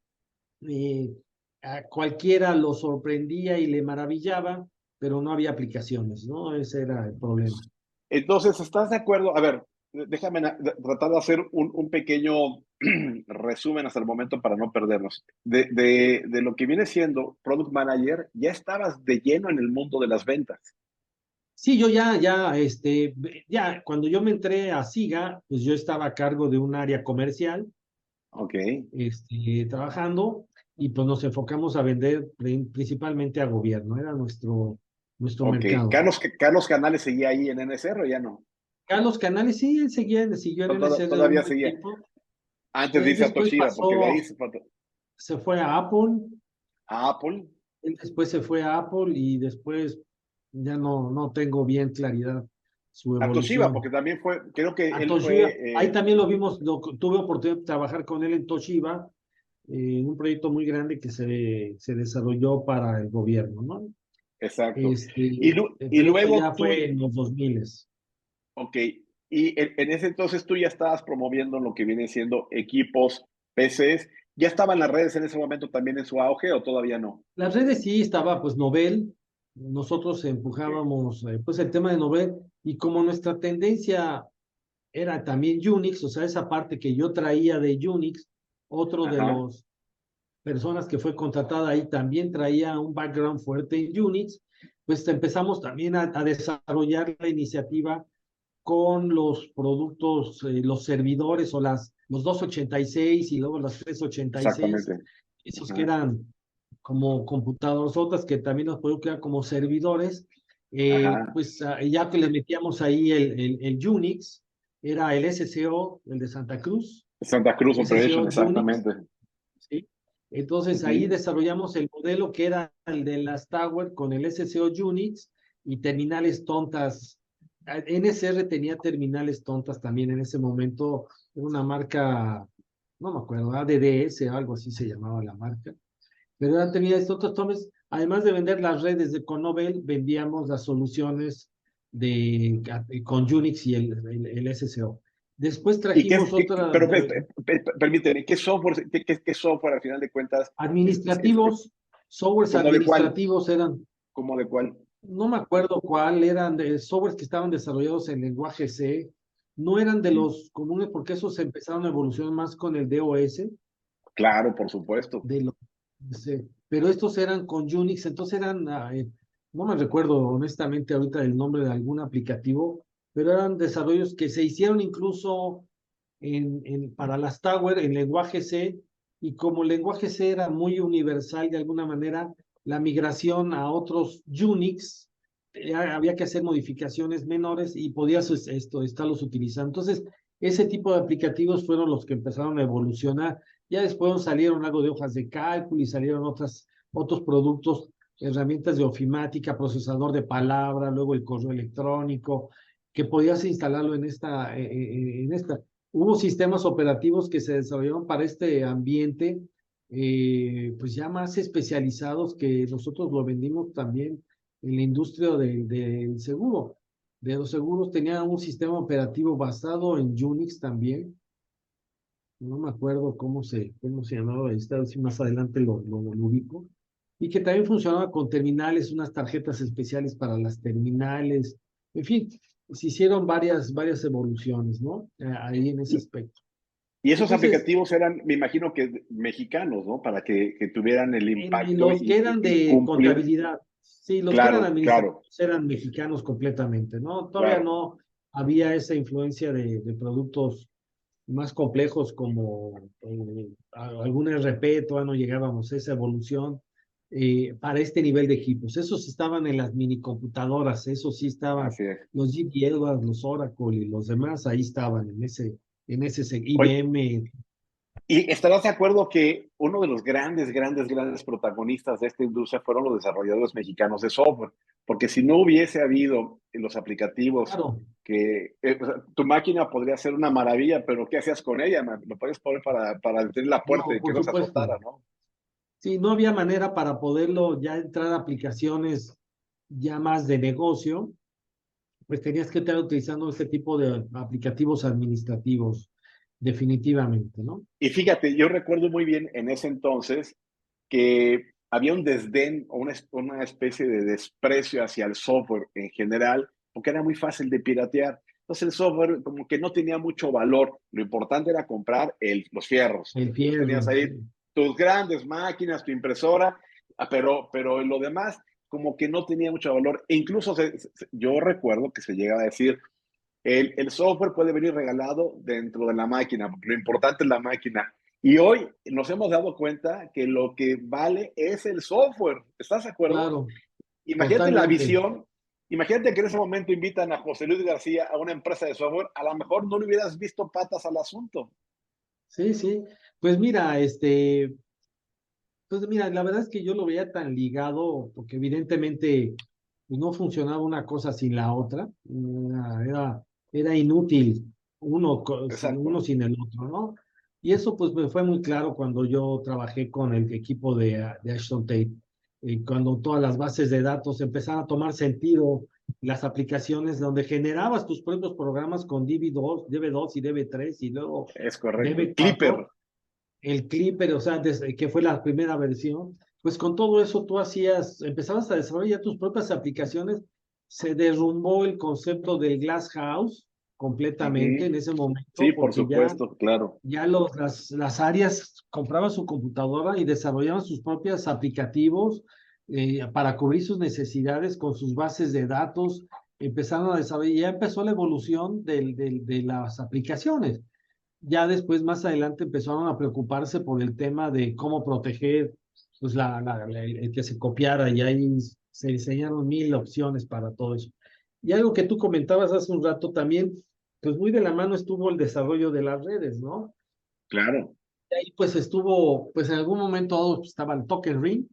eh, a cualquiera lo sorprendía y le maravillaba, pero no había aplicaciones, ¿no? Ese era el problema. Entonces, ¿estás de acuerdo? A ver, déjame tratar de hacer un pequeño resumen hasta el momento para no perdernos. De lo que viene siendo Product Manager, ya estabas de lleno en el mundo de las ventas. Sí, yo ya, cuando yo me entré a SIGA, pues yo estaba a cargo de un área comercial, Ok, trabajando, y pues nos enfocamos a vender principalmente a gobierno, era nuestro ok. mercado. Carlos Canales seguía ahí en NSR o ya no? Carlos Canales, sí, él siguió en NSR un Todavía buen seguía. tiempo. Antes de Él irse a después Toshiba, porque de ahí se fue se fue a Apple. a Apple. Él después se fue a Apple y después ya no tengo bien claridad su A Toshiba, evolución. porque también fue, creo que A él Toshiba, fue, ahí también lo vimos, tuve oportunidad de trabajar con él en Toshiba, un proyecto muy grande que se desarrolló para el gobierno, ¿no? Exacto. Y Pero eso luego ya tú, fue en los 2000. ok, y en ese entonces tú ya estabas promoviendo lo que viene siendo equipos PCs. ¿Ya estaban las redes en ese momento también en su auge o todavía no? Las redes sí estaba pues Novell, nosotros Ok. empujábamos pues el tema de Novell y como nuestra tendencia era también Unix, o sea, esa parte que yo traía de Unix, otro de Ajá, los personas que fue contratada ahí también traía un background fuerte en Unix, pues empezamos también a desarrollar la iniciativa con los productos, los servidores o los 286 y luego las 386, exactamente. esos que Ajá, eran como computadoras que también nos podían crear como servidores, ajá. pues ya que le metíamos ahí el Unix, era el SCO, el de Santa Cruz, Santa Cruz Operation, SCO Unix, exactamente. ¿sí? Entonces ahí Ujú. desarrollamos el modelo que era el de las Tower con el SCO Unix y terminales tontas. NSR tenía terminales tontas también en ese momento, era una marca, no me acuerdo, ADDS o algo así se llamaba la marca, pero eran terminales tontas. Entonces, además de vender las redes de Conovel, vendíamos las soluciones con Unix y el SCO. Después ¿Y qué trajimos es, otra pero permíteme, ¿qué software, qué software al final de cuentas administrativos, softwares como de cuál? administrativos eran, ¿Como de cuál? no me acuerdo cuál, eran de softwares que estaban desarrollados en lenguaje C, no eran de Ujú. los comunes porque esos empezaron a evolucionar más con el DOS, Claro, por supuesto. de los, pero estos eran con Unix, entonces eran, no me recuerdo honestamente ahorita el nombre de algún aplicativo, pero eran desarrollos que se hicieron incluso para las Tower en lenguaje C, y como el lenguaje C era muy universal de alguna manera, la migración a otros Unix, había que hacer modificaciones menores y podías estarlos utilizando. Entonces, ese tipo de aplicativos fueron los que empezaron a evolucionar. Ya después salieron algo de hojas de cálculo y salieron otros productos, herramientas de ofimática, procesador de palabra, luego el correo electrónico, que podías instalarlo en esta. Hubo sistemas operativos que se desarrollaron para este ambiente, pues ya más especializados que nosotros lo vendimos también en la industria del seguro. De los seguros tenía un sistema operativo basado en Unix también. No me acuerdo cómo se llamaba, esta vez más adelante lo ubico. Y que también funcionaba con terminales, unas tarjetas especiales para las terminales. En fin, se hicieron varias evoluciones, ¿no? Ahí en ese Y, aspecto. y esos Entonces, aplicativos eran, me imagino que mexicanos, ¿no? Para que tuvieran el en impacto los que eran y de cumplir. contabilidad, sí, los que eran Claro, claro, administrativos eran mexicanos completamente, ¿no? Todavía claro. no había esa influencia de productos más complejos como algún RP, todavía no llegábamos a esa evolución para este nivel de equipos. Esos estaban en las minicomputadoras, esos sí estaban, Así es. los GP Edwards, los Oracle y los demás, ahí estaban en ese Oye, IBM. ¿y estarás de acuerdo que uno de los grandes protagonistas de esta industria fueron los desarrolladores mexicanos de software? Porque si no hubiese habido los aplicativos Claro, que o sea, tu máquina podría ser una maravilla, pero ¿qué hacías con ella, man? Lo puedes poner para detener la puerta no, y que por no se supuesto. azotara, ¿no? Sí, no había manera para poderlo ya entrar a aplicaciones ya más de negocio, pues tenías que estar utilizando este tipo de aplicativos administrativos, definitivamente, ¿no? Y fíjate, yo recuerdo muy bien en ese entonces que había un desdén o una especie de desprecio hacia el software en general, porque era muy fácil de piratear. Entonces el software como que no tenía mucho valor. Lo importante era comprar los fierros. El Tú tenías fierro, ahí sí. tus grandes máquinas, tu impresora, pero lo demás como que no tenía mucho valor. E incluso yo recuerdo que se llegaba a decir, el software puede venir regalado dentro de la máquina, porque lo importante es la máquina. Y hoy nos hemos dado cuenta que lo que vale es el software. ¿Estás de acuerdo? Claro, Imagínate la totalmente. visión. Imagínate que en ese momento invitan a José Luis García a una empresa de software. A lo mejor no le hubieras visto patas al asunto. Sí, sí. Pues mira, la verdad es que yo lo veía tan ligado, porque evidentemente pues, no funcionaba una cosa sin la otra. Era inútil uno Exacto. sin el otro, ¿no? Y eso pues me fue muy claro cuando yo trabajé con el equipo de Ashton Tate, cuando todas las bases de datos empezaron a tomar sentido, las aplicaciones donde generabas tus propios programas con DB2 y DB3 y luego Es correcto. DB4, Clipper. el Clipper, o sea, desde que fue la primera versión, pues con todo eso tú empezabas a desarrollar tus propias aplicaciones, se derrumbó el concepto del Glass House completamente Ujú. en ese Sí, momento, por porque supuesto, claro. ya las áreas compraban su computadora y desarrollaban sus propios aplicativos para cubrir sus necesidades con sus bases de datos. Empezaron a desarrollar, ya empezó la evolución de las aplicaciones. Ya después, más adelante, empezaron a preocuparse por el tema de cómo proteger pues, el que se copiara y ahí se diseñaron mil opciones para todo eso. Y algo que tú comentabas hace un rato también, pues muy de la mano estuvo el desarrollo de las redes, ¿no? Claro. Y ahí pues estuvo, pues en algún momento estaba el Token Ring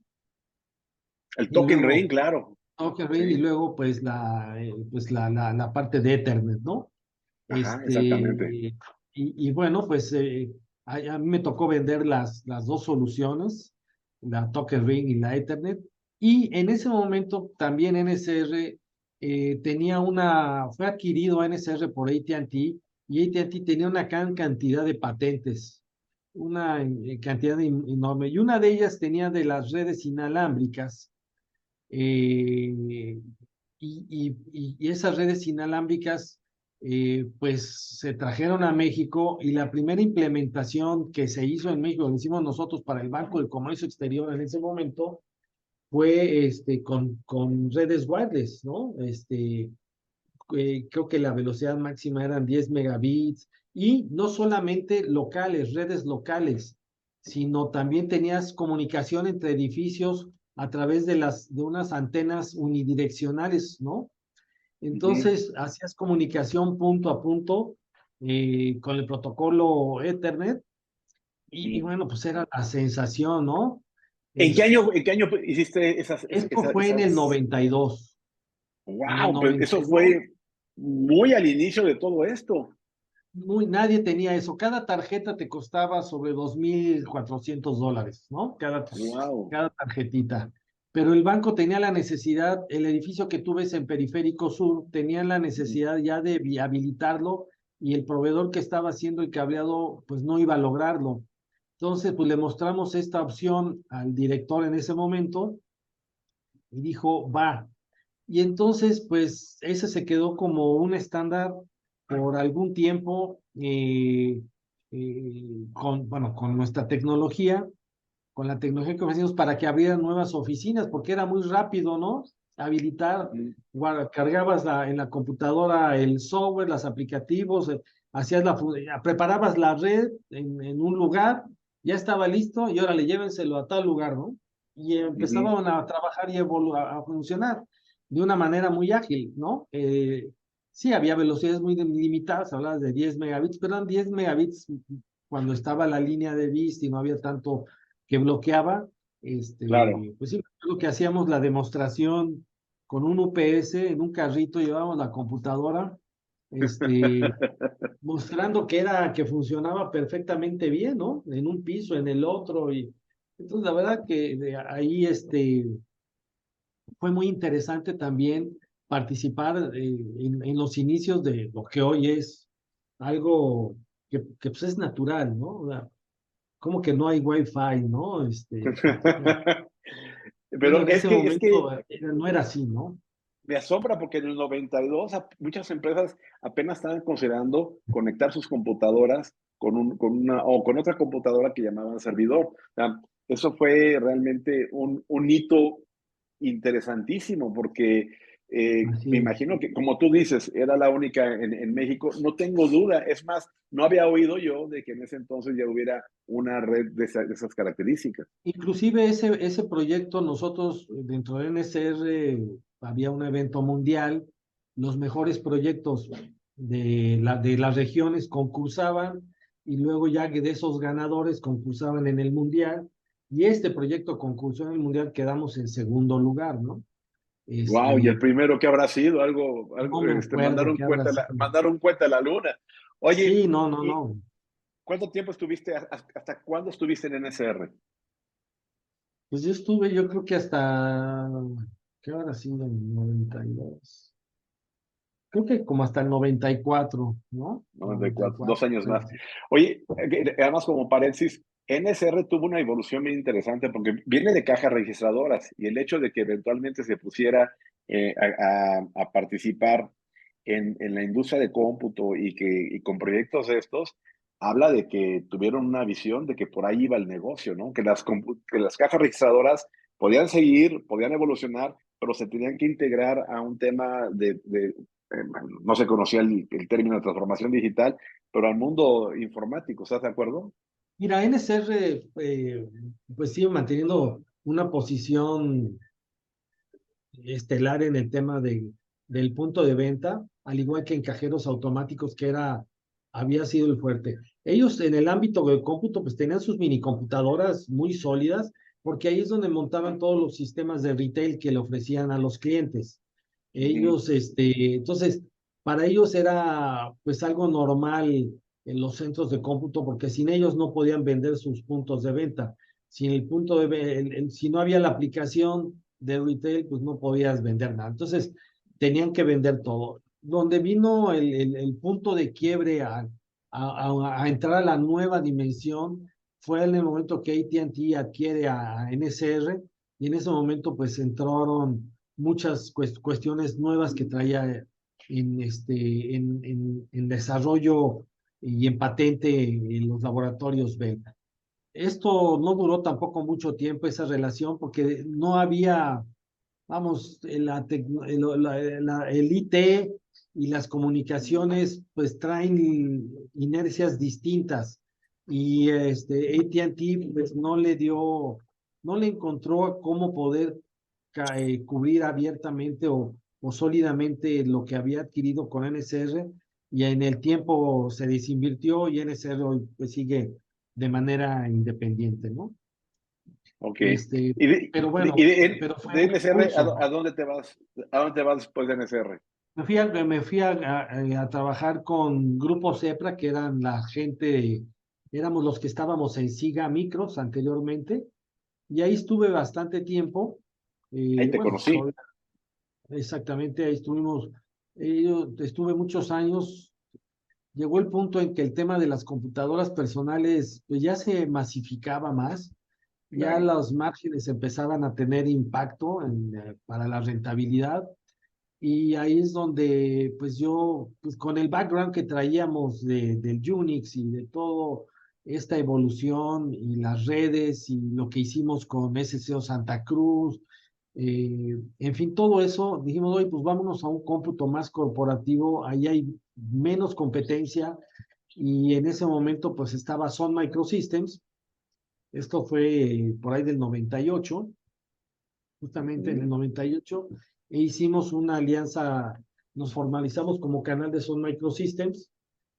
El y token ring, luego claro. Sí. pues la parte de Ethernet, ¿no? Ajá, Este, exactamente. y bueno, pues a mí me tocó vender las dos soluciones, la Token Ring y la Ethernet. Y en ese momento también NSR fue adquirido a NSR por AT&T y AT&T tenía una gran cantidad de patentes, una cantidad enorme. Y una de ellas tenía de las redes inalámbricas. eh, y esas redes inalámbricas pues se trajeron a México y la primera implementación que se hizo en México, lo hicimos nosotros para el Banco de Comercio Exterior en ese momento, fue con redes wireless, ¿no? Creo que la velocidad máxima eran 10 megabits y no solamente locales, redes locales, sino también tenías comunicación entre edificios a través de unas antenas unidireccionales, ¿no? Ujú. Entonces hacías comunicación punto a punto con el protocolo Ethernet y Ujú. bueno, pues era la sensación, ¿no? Es, En qué año hiciste esto fue en el 92. En el Wow, pero noventa eso y dos fue muy al inicio de todo esto. nadie tenía eso. Cada tarjeta te costaba sobre $2,400, ¿no? Wow. Cada tarjetita. Pero el banco tenía la necesidad, el edificio que tú ves en Periférico Sur, tenía la necesidad ya de habilitarlo y el proveedor que estaba haciendo el cableado, pues no iba a lograrlo. Entonces, pues le mostramos esta opción al director en ese momento y dijo, va. Y entonces, pues, ese se quedó como un estándar por algún tiempo bueno, con nuestra tecnología, con la tecnología que ofrecimos para que abrieran nuevas oficinas, porque era muy rápido, ¿no? Habilitar, Ujú. cargabas en la computadora el software, los aplicativos, preparabas la red en un lugar, ya estaba listo y órale, llévenselo a tal lugar, ¿no? Y Ujú. empezaban a trabajar y a funcionar de una manera muy ágil, ¿no? Sí, había velocidades muy limitadas, hablabas de 10 megabits, pero eran 10 megabits cuando estaba la línea de BIST y no había tanto que bloqueaba. Claro. Pues sí, lo que hacíamos la demostración con un UPS en un carrito, llevábamos la computadora, este, mostrando que funcionaba perfectamente bien, ¿no? En un piso, en el otro, y entonces la verdad que de ahí fue muy interesante también participar en los inicios de lo que hoy es algo que pues es natural, ¿no? O sea, como que no hay wifi, ¿no? Bueno, Pero en ese es que momento no era así, ¿no? me asombra porque en el 92 muchas empresas apenas estaban considerando conectar sus computadoras con una o con otra computadora que llamaban servidor. O sea, eso fue realmente un hito interesantísimo porque Así me es. imagino que, como tú dices, era la única en México. No tengo duda. Es más, no había oído yo de que en ese entonces ya hubiera una red de esas características. Inclusive ese proyecto, nosotros dentro de NSR había un evento mundial, los mejores proyectos de las regiones concursaban y luego ya que de esos ganadores concursaban en el mundial y este proyecto concursó en el mundial, quedamos en segundo lugar, ¿no? Wow, y el Este, primero que habrá sido, no me acuerdo mandaron qué habrá cuenta sido. mandaron cuenta a la luna. Oye, Sí, no, no, y no. ¿Cuánto tiempo estuviste, hasta cuándo estuviste en NSR? Pues yo estuve, yo creo que hasta, ¿qué habrá sido? 92. Creo que como hasta el 94, ¿no? 94, 94, 2 años más. sí. Oye, además como paréntesis, NSR tuvo una evolución bien interesante porque viene de cajas registradoras y el hecho de que eventualmente se pusiera a participar en la industria de cómputo y con proyectos de estos, habla de que tuvieron una visión de que por ahí iba el negocio, ¿no? Que las cajas registradoras podían seguir, podían evolucionar, pero se tenían que integrar a un tema eh, no se conocía el término de transformación digital, pero al mundo informático, ¿estás de acuerdo? Mira, NSR pues sigue manteniendo una posición estelar en el tema del punto de venta, al igual que en cajeros automáticos, había sido el fuerte. Ellos en el ámbito del cómputo, pues tenían sus minicomputadoras muy sólidas, porque ahí es donde montaban todos los sistemas de retail que le ofrecían a los clientes. Ujú. Ellos, entonces, para ellos era pues algo normal en los centros de cómputo, porque sin ellos no podían vender sus puntos de venta. Sin el punto si no había la aplicación de retail, pues no podías vender nada. Entonces, tenían que vender todo. Donde vino el punto de quiebre a entrar a la nueva dimensión fue en el momento que AT&T adquiere a NSR, y en ese momento pues entraron muchas cuestiones nuevas que traía en desarrollo y en patente en los laboratorios Bell. Esto no duró tampoco mucho tiempo, esa relación, porque no había, vamos, el IT y las comunicaciones pues traen inercias distintas, y AT&T pues no le encontró cómo poder cubrir abiertamente o sólidamente lo que había adquirido con NSR, y en el tiempo se desinvirtió y NSR hoy pues sigue de manera independiente, ¿no? Ok. Este, ¿Y pero bueno, pero fue de un NSR impulso, a ¿no? dónde te vas? ¿A dónde te vas después de NSR? Me fui a trabajar con Grupo Cepra, que eran éramos los que estábamos en Siga Micros anteriormente, y ahí estuve bastante tiempo. Ahí te Bueno, conocí. exactamente, ahí estuvimos, yo estuve muchos años. Llegó el punto en que el tema de las computadoras personales pues ya se masificaba más, ya Claro. los márgenes empezaban a tener impacto para la rentabilidad. Y ahí es donde, pues yo, pues con el background que traíamos del Unix y de todo esta evolución y las redes y lo que hicimos con SCO Santa Cruz, en fin, todo eso, dijimos, oye, pues vámonos a un cómputo más corporativo, ahí hay menos competencia, y en ese momento pues estaba Sun Microsystems. Esto fue por ahí del 98, justamente en el Ujú. 98, e hicimos una alianza, nos formalizamos como canal de Sun Microsystems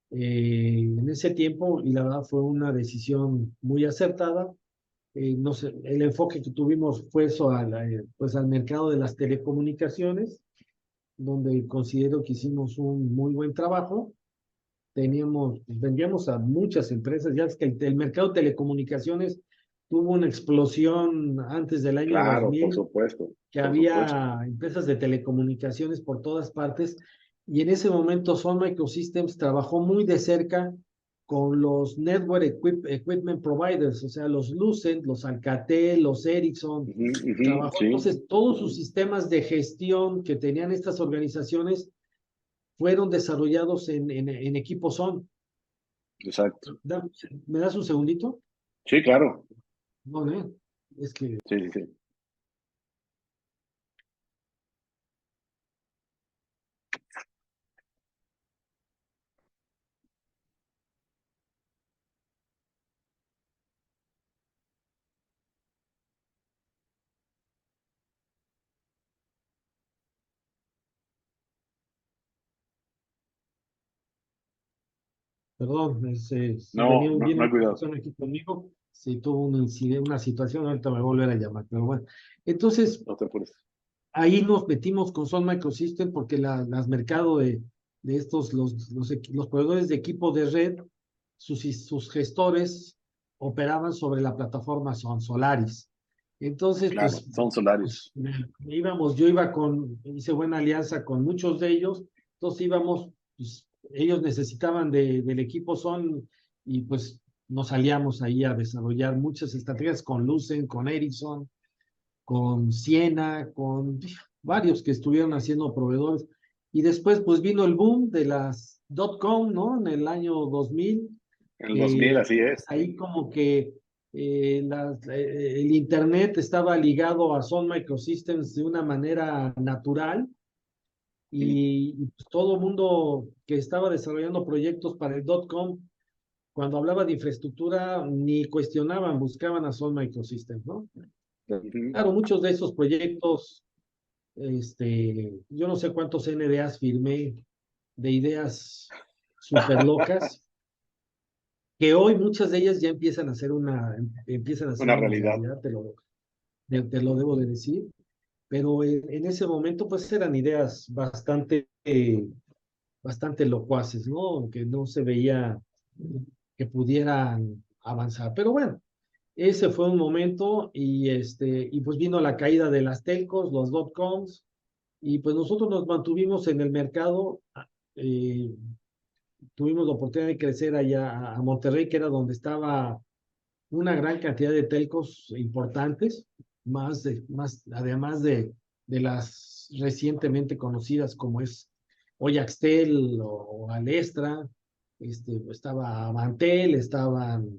en ese tiempo, y la verdad fue una decisión muy acertada. No sé, el enfoque que tuvimos fue eso pues al mercado de las telecomunicaciones, donde considero que hicimos un muy buen trabajo. Vendíamos a muchas empresas, ya es que el mercado de telecomunicaciones tuvo una explosión antes del año Claro, por 2000, supuesto, que por supuesto. había empresas de telecomunicaciones por todas partes, y en ese momento Sun Microsystems trabajó muy de cerca con los Network Equipment Providers, o sea, los Lucent, los Alcatel, los Ericsson. Ujú, ujú, Trabajó sí, entonces todos sus sistemas de gestión que tenían estas organizaciones fueron desarrollados en equipos Sun. exacto. ¿Me das un segundito? Sí, claro. No, es que, Sí, sí, sí. perdón, sí No, no, viene no hay una cuidado. persona aquí conmigo, sí tuvo un incidente, una situación, ahorita me va a volver a llamar, pero bueno. Entonces, No te apures. ahí nos metimos con Sun Microsystems porque las mercados de estos, los proveedores de equipo de red, sus gestores operaban sobre la plataforma Solaris. Entonces, Claro, son solarios. yo iba hice buena alianza con muchos de ellos, entonces íbamos, pues, ellos necesitaban del equipo Son y pues nos salíamos ahí a desarrollar muchas estrategias con Lucent, con Ericsson, con Siena, con varios que estuvieron haciendo proveedores. Y después pues vino el boom de las .com, ¿no? En el año 2000, En el 2000, que así es. ahí como que el Internet estaba ligado a Sun Microsystems de una manera natural Sí, y pues, todo el mundo que estaba desarrollando proyectos para el .com, cuando hablaba de infraestructura, ni cuestionaban, buscaban a Sun Microsystems, ¿no? ujú. Claro, muchos de esos proyectos, yo no sé cuántos NDAs firmé de ideas súper locas, que hoy muchas de ellas ya empiezan a ser Una una realidad. realidad, te lo debo de decir, pero en ese momento pues eran ideas bastante locuaces, ¿no? Que no se veía que pudieran avanzar. Pero bueno, ese fue un momento y pues vino la caída de las telcos, los .coms, y pues nosotros nos mantuvimos en el mercado, eh, tuvimos la oportunidad de crecer allá a Monterrey, que era donde estaba una gran cantidad de telcos importantes, además de las recientemente conocidas como es Oyaxtel o Alestra, estaba Avantel, estaban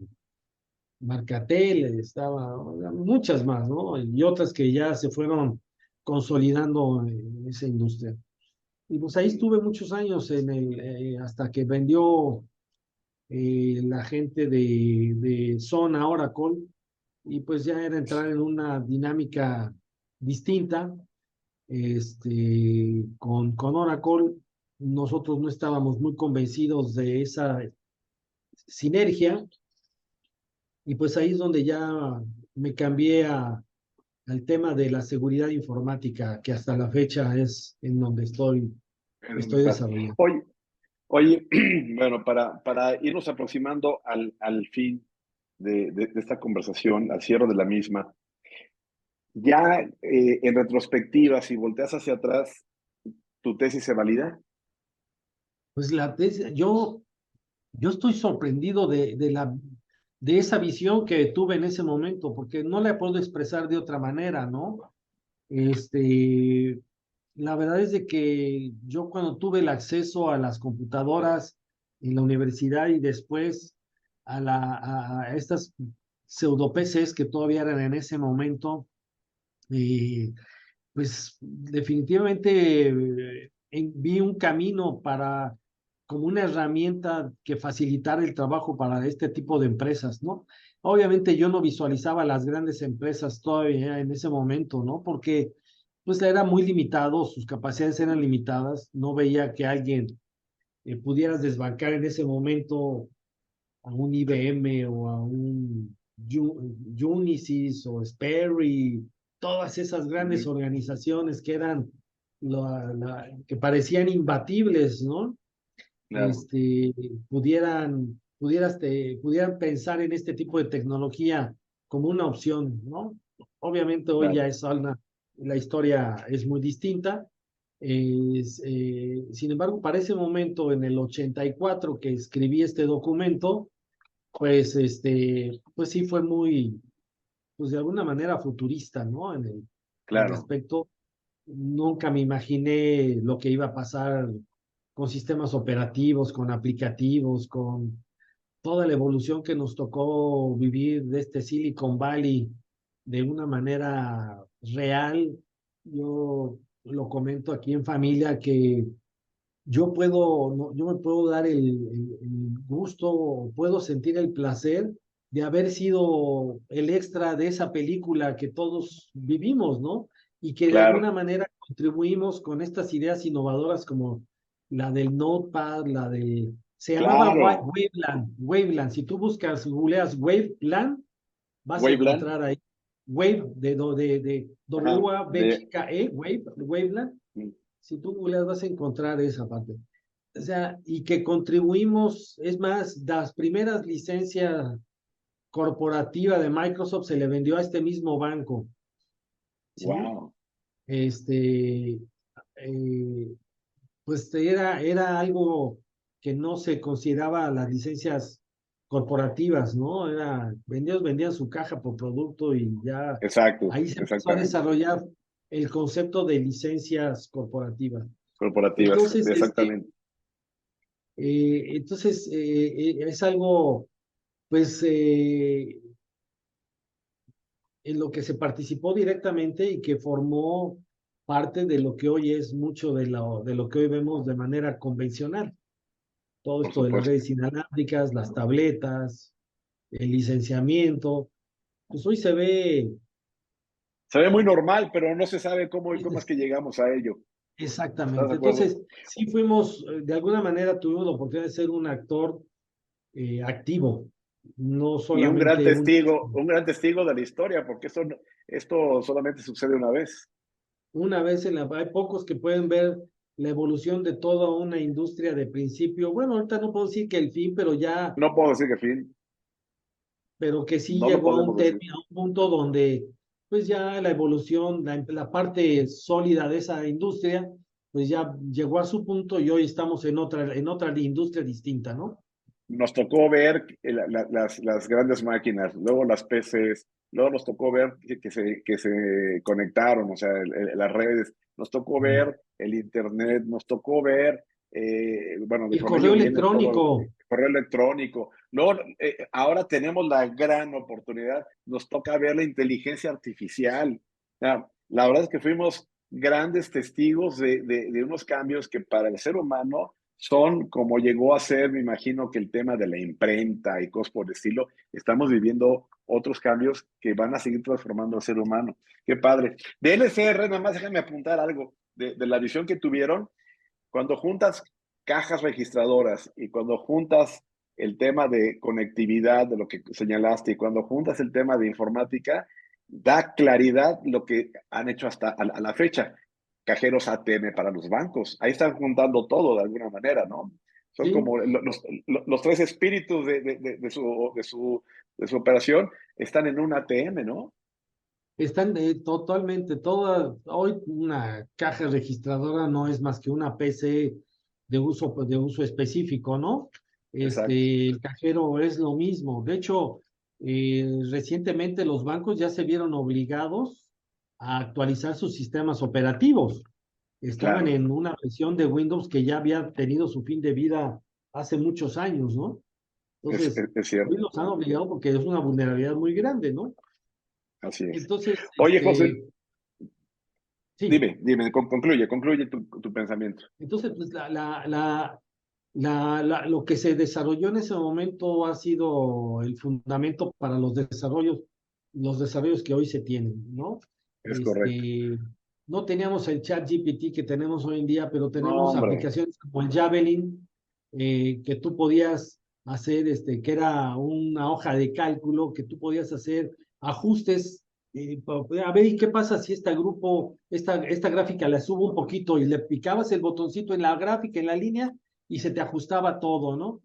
Marcatel, estaba muchas más, ¿no? Y otras que ya se fueron consolidando en esa industria. Y pues ahí estuve muchos años hasta que vendió la gente de Zona Oracle, y pues ya era entrar en una dinámica distinta. Con Oracle, nosotros no estábamos muy convencidos de esa sinergia, y pues ahí es donde ya me cambié al tema de la seguridad informática, que hasta la fecha es en donde ¿En dónde estoy estás? desarrollando. Oye, oye, bueno, para irnos aproximando al fin de esta conversación, al cierre de la misma, ya en retrospectiva, si volteas hacia atrás, ¿tu tesis se valida? Pues yo estoy sorprendido de esa visión que tuve en ese momento, porque no la puedo expresar de otra manera, ¿no? La verdad es de que yo cuando tuve el acceso a las computadoras en la universidad y después a estas pseudo PCs que todavía eran en ese momento, eh, pues definitivamente vi un camino para, como una herramienta que facilitara el trabajo para este tipo de empresas, ¿no? Obviamente yo no visualizaba las grandes empresas todavía en ese momento, ¿no? Porque pues era muy limitado, sus capacidades eran limitadas, no veía que alguien pudieras desbancar en ese momento a un IBM o a un Unisys o Sperry, todas esas grandes Ujú, organizaciones que eran que parecían imbatibles, ¿no? claro, Pudieran pensar en este tipo de tecnología como una opción, ¿no? Obviamente hoy claro. ya la historia es muy distinta. Sin embargo, para ese momento, en el 84 que escribí este documento, pues pues sí fue muy, pues de alguna manera futurista, ¿no? En el Claro. aspecto, nunca me imaginé lo que iba a pasar con sistemas operativos, con aplicativos, con toda la evolución que nos tocó vivir de este Silicon Valley de una manera real. Yo lo comento aquí en familia que yo me puedo dar el gusto, puedo sentir el placer de haber sido el extra de esa película que todos vivimos, ¿no? Y que de alguna Claro, manera contribuimos con estas ideas innovadoras como la del Notepad, se llamaba claro. Waveland. Si tú googleas Waveland, vas a Waveland, encontrar ahí Wave de ajá, W-A-V-E, Waveland. mm, Si tú googleas vas a encontrar esa parte. O sea, y que contribuimos, es más, las primeras licencias corporativas de Microsoft se le vendió a este mismo banco, ¿sí? Wow. Este, eh, pues era algo que no se consideraba las licencias corporativas, ¿no? Ellos vendían su caja por producto y ya Exacto, ahí se empezó a exactamente. desarrollar el concepto de licencias corporativas. Corporativas, Entonces, exactamente. es algo, pues, en lo que se participó directamente y que formó parte de lo que hoy es mucho de lo que hoy vemos de manera convencional. Todo Por esto de las supuesto. redes inalámbricas, las tabletas, el licenciamiento, pues hoy se ve Se ve muy normal, pero no se sabe cómo y cómo es que llegamos a ello. ¿Estás de exactamente. acuerdo? Entonces, sí fuimos, de alguna manera tuvimos la oportunidad de ser un actor activo, no Y solamente un gran testigo de la historia, porque esto solamente sucede una vez. una vez en la... Hay pocos que pueden ver la evolución de toda una industria de principio. Bueno, ahorita no puedo decir que el fin, No puedo decir que fin, pero que sí no lo llegó a un podemos decir. término, a un punto donde pues ya la evolución, la parte sólida de esa industria, pues ya llegó a su punto y hoy estamos en otra industria distinta, ¿no? Nos tocó ver las grandes máquinas, luego las PCs, luego nos tocó ver que se conectaron, o sea, las redes, nos tocó Mm. ver el Internet, nos tocó ver, bueno, El con correo ello viene todo el electrónico, correo electrónico. Luego, ahora tenemos la gran oportunidad, nos toca ver la inteligencia artificial. O sea, la verdad es que fuimos grandes testigos de unos cambios que para el ser humano son como llegó a ser, me imagino que el tema de la imprenta y cosas por el estilo, estamos viviendo otros cambios que van a seguir transformando al ser humano. Qué padre. De LCR, nada más déjame apuntar algo de la visión que tuvieron. Cuando juntas cajas registradoras y cuando juntas el tema de conectividad, de lo que señalaste, y cuando juntas el tema de informática, da claridad lo que han hecho hasta a la fecha. Cajeros ATM para los bancos. Ahí están juntando todo de alguna manera, ¿no? Son ¿sí? como los tres espíritus de su operación están en un ATM, ¿no? Están totalmente, hoy una caja registradora no es más que una PC de uso específico, ¿no? Exacto. El cajero es lo mismo. De hecho, recientemente los bancos ya se vieron obligados a actualizar sus sistemas operativos. Estaban Claro, en una versión de Windows que ya había tenido su fin de vida hace muchos años, ¿no? Entonces, es hoy cierto. los han obligado porque es una vulnerabilidad muy grande, ¿no? Así es. Entonces, Oye, José, sí. dime, concluye tu pensamiento. Entonces, pues lo que se desarrolló en ese momento ha sido el fundamento para los desarrollos que hoy se tienen, ¿no? Es correcto. No teníamos el chat GPT que tenemos hoy en día, pero No, tenemos hombre, aplicaciones como el Javelin, que tú podías hacer, que era una hoja de cálculo, que tú podías hacer ajustes a ver, ¿y qué pasa si esta gráfica la subo un poquito y le picabas el botoncito en la gráfica, en la línea, y se te ajustaba todo, ¿no?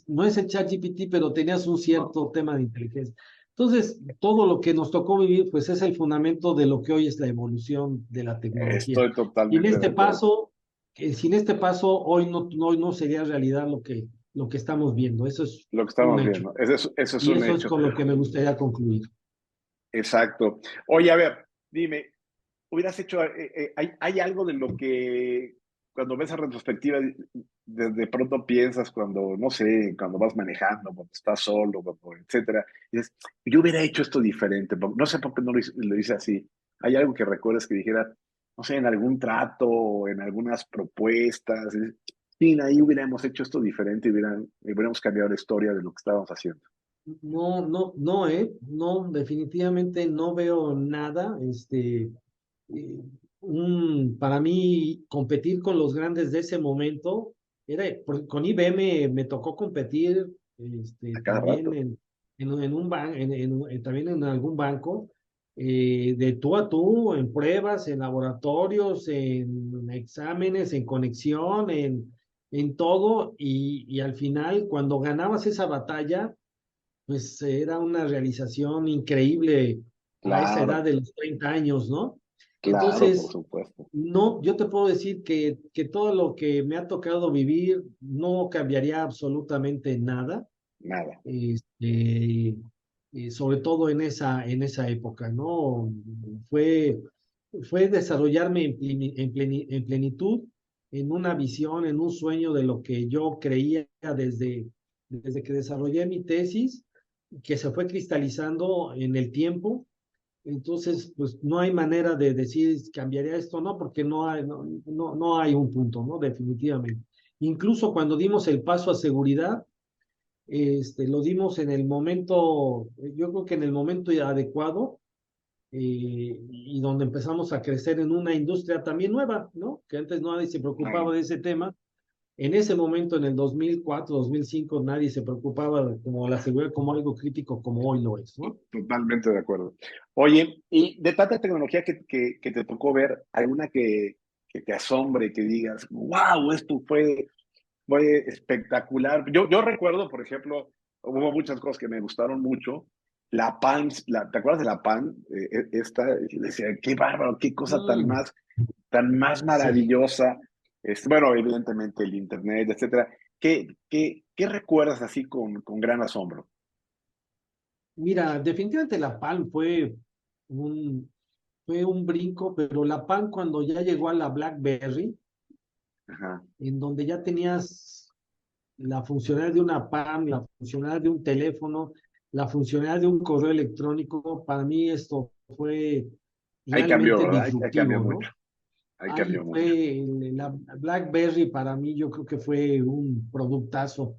No es el chat GPT, pero tenías un no. cierto tema de inteligencia. Entonces, todo lo que nos tocó vivir, pues es el fundamento de lo que hoy es la evolución de la tecnología. Estoy Sin totalmente de este acuerdo. paso, sin este paso, hoy no sería realidad lo que estamos viendo. Eso es Lo que un estamos hecho. viendo, eso es Y un eso es hecho. con lo que me gustaría concluir. Exacto. Oye, a ver, dime, hubieras hecho, hay algo de lo que cuando ves a retrospectiva, de pronto piensas cuando, no sé, cuando vas manejando, cuando estás solo, etcétera, y dices, yo hubiera hecho esto diferente, no sé por qué no lo hice así. ¿Hay algo que recuerdes que dijera, no sé, en algún trato, en algunas propuestas? Sí, ahí hubiéramos hecho esto diferente y hubiéramos cambiado la historia de lo que estábamos haciendo. No, no, no, no, definitivamente no veo nada. Eh, para mí, competir con los grandes de ese momento, con IBM me tocó competir A cada también rato. en un también en algún banco. de tú a tú, en pruebas, en laboratorios, en exámenes, en conexión, en todo, y al final, cuando ganabas esa batalla, pues era una realización increíble a esa edad Claro, de los 30 años, ¿no? claro, por Entonces, supuesto. no, yo te puedo decir que todo lo que me ha tocado vivir no cambiaría absolutamente nada, Nada. sobre todo en esa época, ¿no? Fue, fue desarrollarme en plenitud, en una visión, en un sueño de lo que yo creía desde que desarrollé mi tesis, que se fue cristalizando en el tiempo. Entonces, pues no hay manera de decir cambiaría esto, ¿no? Porque no hay un punto, ¿no? Definitivamente. Incluso cuando dimos el paso a seguridad, lo dimos en el momento, yo creo que en el momento adecuado, y donde empezamos a crecer en una industria también nueva, ¿no? Que antes nadie se preocupaba Claro. de ese tema. En ese momento, en el 2004, 2005, nadie se preocupaba de como la seguridad como algo crítico como hoy lo es, ¿no? Totalmente de acuerdo. Oye, y de tanta tecnología que te tocó ver, ¿alguna que te asombre, que digas, wow, esto fue espectacular? Yo recuerdo, por ejemplo, hubo muchas cosas que me gustaron mucho. La PAN, ¿te acuerdas de la PAN? Esta, decía, qué bárbaro, qué cosa Mm, tan más sí. maravillosa. Bueno, evidentemente el Internet, etcétera. ¿Qué recuerdas así con gran asombro? Mira, definitivamente la PAN un, fue un brinco, pero la PAN cuando ya llegó a la BlackBerry, Ajá. en donde ya tenías la funcionalidad de una PAN, la funcionalidad de un teléfono, la funcionalidad de un correo electrónico, para mí esto fue Ahí cambió, realmente ¿verdad? Ahí cambió disruptivo, mucho. ¿no? Ahí cambió Ahí mucho. fue la BlackBerry para mí, yo creo que fue un productazo,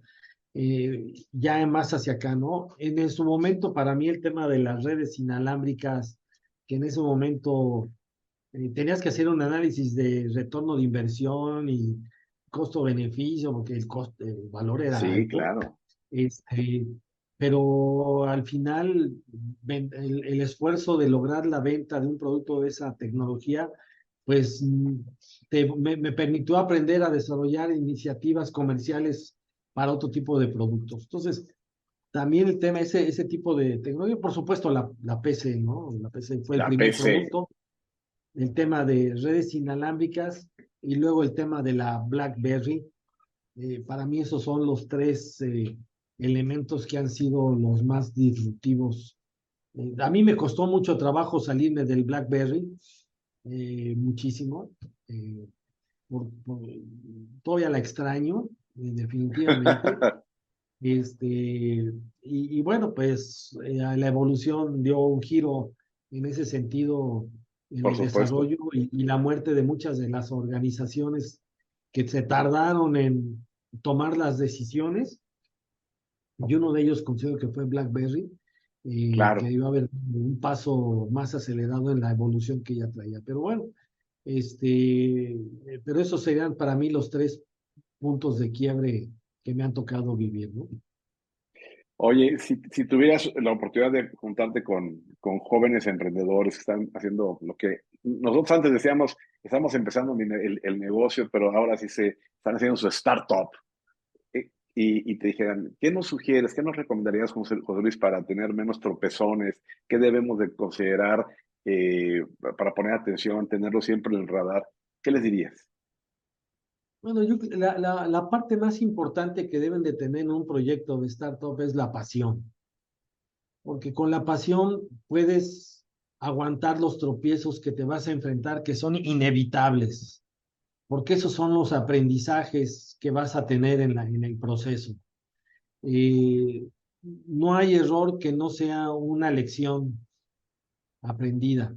ya más hacia acá, ¿no? En su momento, para mí, el tema de las redes inalámbricas, que en ese momento tenías que hacer un análisis de retorno de inversión y costo-beneficio, porque el valor era Sí, alto. claro. Este, pero al final, el esfuerzo de lograr la venta de un producto de esa tecnología, pues me permitió aprender a desarrollar iniciativas comerciales para otro tipo de productos. Entonces, también el tema, ese tipo de tecnología, por supuesto, la PC, ¿no? La PC fue el La primer PC. producto, el tema de redes inalámbricas y luego el tema de la BlackBerry. Para mí esos son los tres elementos que han sido los más disruptivos. A mí me costó mucho trabajo salirme del BlackBerry, muchísimo. eh, Todavía la extraño, definitivamente. Y bueno, pues la evolución dio un giro en ese sentido en Por el supuesto. desarrollo y la muerte de muchas de las organizaciones que se tardaron en tomar las decisiones. Y uno de ellos considero que fue BlackBerry, que Claro. iba a haber un paso más acelerado en la evolución que ella traía. Pero bueno, pero esos serían para mí los tres puntos de quiebre que me han tocado vivir, ¿no? Oye, si tuvieras la oportunidad de juntarte con jóvenes emprendedores que están haciendo lo que nosotros antes decíamos, estamos empezando el negocio, pero ahora sí se están haciendo su startup, y te dijeran, ¿qué nos sugieres? ¿Qué nos recomendarías, José Luis, para tener menos tropezones? ¿Qué debemos de considerar para poner atención, tenerlo siempre en el radar? ¿Qué les dirías? Bueno, la parte más importante que deben de tener en un proyecto de startup es la pasión, porque con la pasión puedes aguantar los tropiezos que te vas a enfrentar, que son inevitables, porque esos son los aprendizajes que vas a tener en el proceso. Eh, no hay error que no sea una lección aprendida.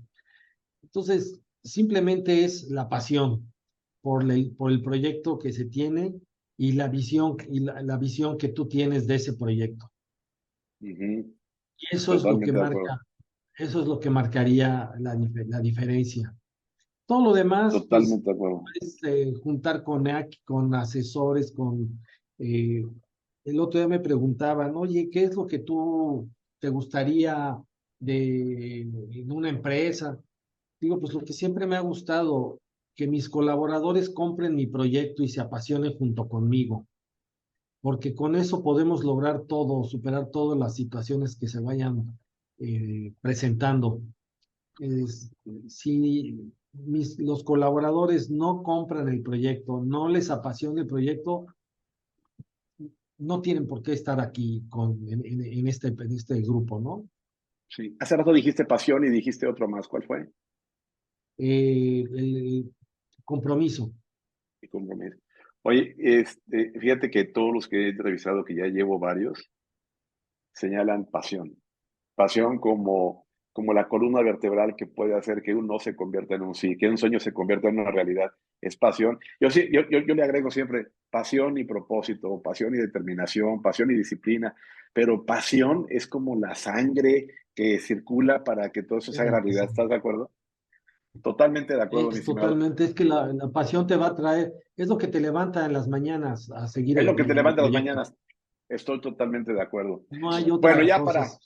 Entonces, simplemente es la pasión por el proyecto que se tiene y la visión que tú tienes de ese proyecto. Ujú. Y eso es lo que Totalmente de acuerdo. eso es lo que marcaría la diferencia. Todo lo demás, pues, Totalmente de acuerdo. puedes juntar con asesores, el otro día me preguntaban, oye, ¿qué es lo que tú te gustaría en una empresa. Digo, pues lo que siempre me ha gustado, que mis colaboradores compren mi proyecto y se apasionen junto conmigo, porque con eso podemos lograr todo, superar todas las situaciones que se vayan presentando. Es- si los colaboradores no compran el proyecto, no les apasiona el proyecto, no tienen por qué estar aquí en este grupo, ¿no? Sí. Hace rato dijiste pasión y dijiste otro más. ¿Cuál fue? El compromiso. Y compromiso. Oye, fíjate que todos los que he entrevistado, que ya llevo varios, señalan pasión. Pasión como la columna vertebral que puede hacer que un no se convierta en un sí, que un sueño se convierta en una realidad. Es pasión. Yo, sí, yo le agrego siempre pasión y propósito, pasión y determinación, pasión y disciplina, pero pasión es como la sangre que circula para que todo eso Es sea la realidad. pasión. ¿Estás de acuerdo? Totalmente de acuerdo, mi Es estimado. totalmente, es que la pasión te va a traer, es lo que te levanta en las mañanas a seguir Es lo que te el levanta las proyecto. mañanas. Estoy totalmente de acuerdo. No hay Bueno, otra ya cosa.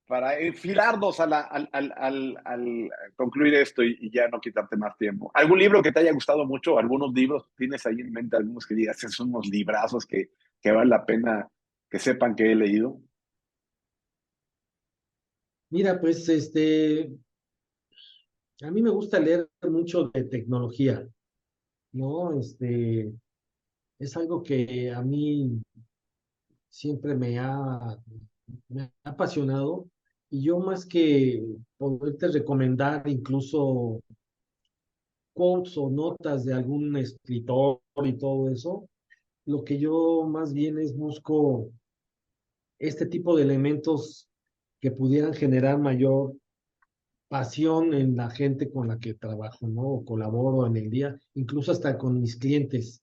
para enfilarnos al concluir esto y ya no quitarte más tiempo. ¿Algún libro que te haya gustado mucho? ¿Algunos libros? ¿Tienes ahí en mente algunos que digas, esos son unos librazos que vale la pena que sepan que he leído? Mira, pues a mí me gusta leer mucho de tecnología, ¿no? Es algo que a mí siempre me ha apasionado y yo más que poderte recomendar incluso quotes o notas de algún escritor y todo eso, lo que yo más bien es busco este tipo de elementos que pudieran generar mayor pasión en la gente con la que trabajo, ¿no? O colaboro en el día, incluso hasta con mis clientes.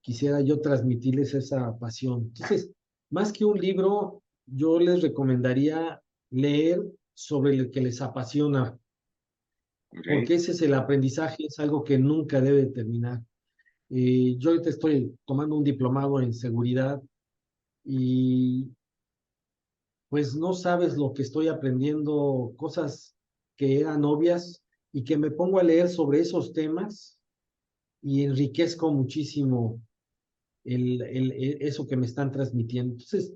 Quisiera yo transmitirles esa pasión. Entonces, más que un libro, yo les recomendaría leer sobre lo que les apasiona, Okay. porque ese es el aprendizaje, es algo que nunca debe terminar. Yo ahorita estoy tomando un diplomado en seguridad y pues no sabes lo que estoy aprendiendo, cosas que eran obvias y que me pongo a leer sobre esos temas y enriquezco muchísimo eso que me están transmitiendo. Entonces,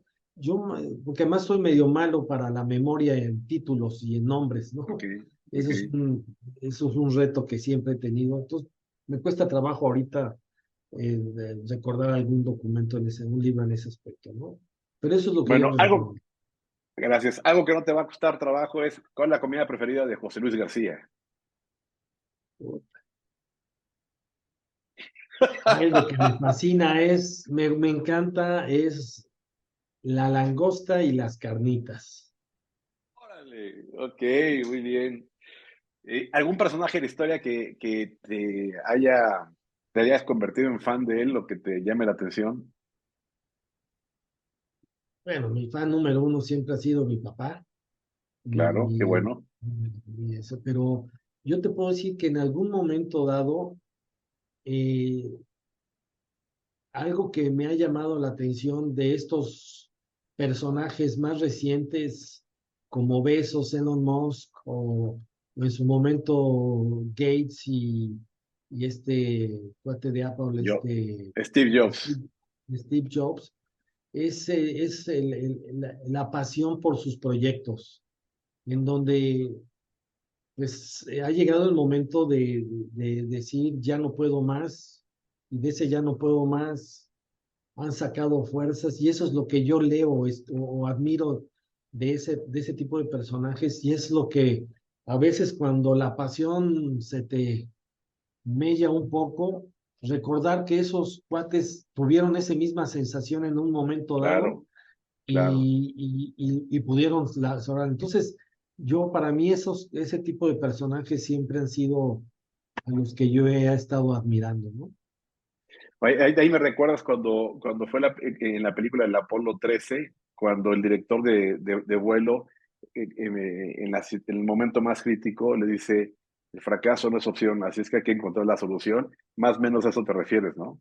porque además soy medio malo para la memoria en títulos y en nombres, ¿no? Okay. Eso es Okay. un, eso es un reto que siempre he tenido. Entonces, me cuesta trabajo ahorita recordar algún documento un libro en ese aspecto, ¿no? Pero eso es lo que yo Bueno, les recomiendo. gracias. Algo que no te va a costar trabajo es, ¿cuál es la comida preferida de José Luis García? A él lo que me fascina me encanta es la langosta y las carnitas. Órale, ok, muy bien. ¿Algún personaje de la historia que te hayas convertido en fan de él o que te llame la atención? Bueno, mi fan número uno siempre ha sido mi papá, Claro, qué y, bueno. y eso, pero yo te puedo decir que en algún momento dado, eh, algo que me ha llamado la atención de estos personajes más recientes, como Bezos, Elon Musk, o en su momento Gates y este cuate de Apple, Yo, Steve Jobs. Steve, Steve Jobs, es la pasión por sus proyectos, en donde pues ha llegado el momento de decir ya no puedo más, y de ese ya no puedo más han sacado fuerzas, y eso es lo que yo leo o admiro de ese tipo de personajes, y es lo que a veces cuando la pasión se te mella un poco, recordar que esos cuates tuvieron esa misma sensación en un momento dado Claro, claro. y pudieron lograr. Entonces, yo para mí ese tipo de personajes siempre han sido a los que yo he estado admirando, ¿no? Ahí me recuerdas cuando fue en la película del Apolo 13, cuando el director de vuelo, en el momento más crítico, le dice, el fracaso no es opción, así es que hay que encontrar la solución. Más o menos a eso te refieres, ¿no?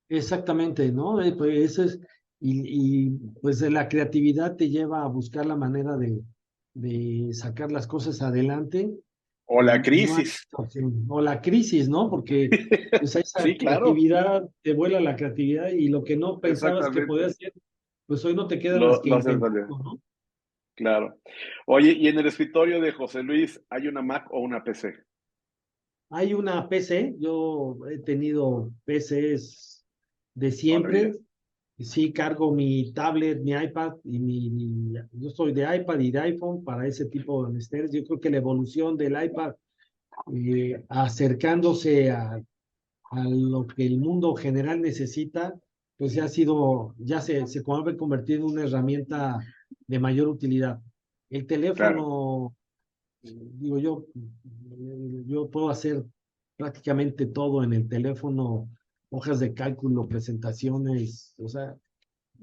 Exactamente, ¿no? Pues eso es, y pues la creatividad te lleva a buscar la manera de sacar las cosas adelante O la no hay crisis. opción. O la crisis, ¿no? Porque pues esa Sí, claro, creatividad, te vuela la creatividad y lo que no pensabas que exactamente. podías hacer, pues hoy no te queda más que Lo haces valer. intentarlo, ¿no? Claro. Oye, y en el escritorio de José Luis, ¿hay una Mac o una PC? Hay una PC, yo he tenido PCs de Toda la vida. siempre. Sí, cargo mi tablet, mi iPad y yo soy de iPad y de iPhone para ese tipo de menesteres. Yo creo que la evolución del iPad acercándose a lo que el mundo general necesita, pues ya ha sido, se ha convertido en una herramienta de mayor utilidad. El Claro, teléfono, digo yo puedo hacer prácticamente todo en el teléfono, hojas de cálculo, presentaciones, o sea,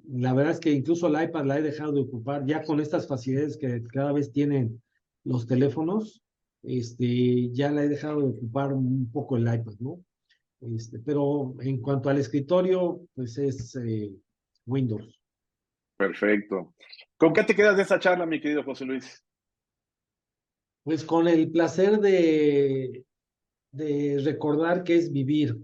la verdad es que incluso el iPad la he dejado de ocupar ya con estas facilidades que cada vez tienen los teléfonos, ya la he dejado de ocupar un poco el iPad, ¿no? Pero en cuanto al escritorio, pues es Windows. perfecto. ¿Con qué te quedas de esta charla, mi querido José Luis? Pues con el placer de recordar que es vivir,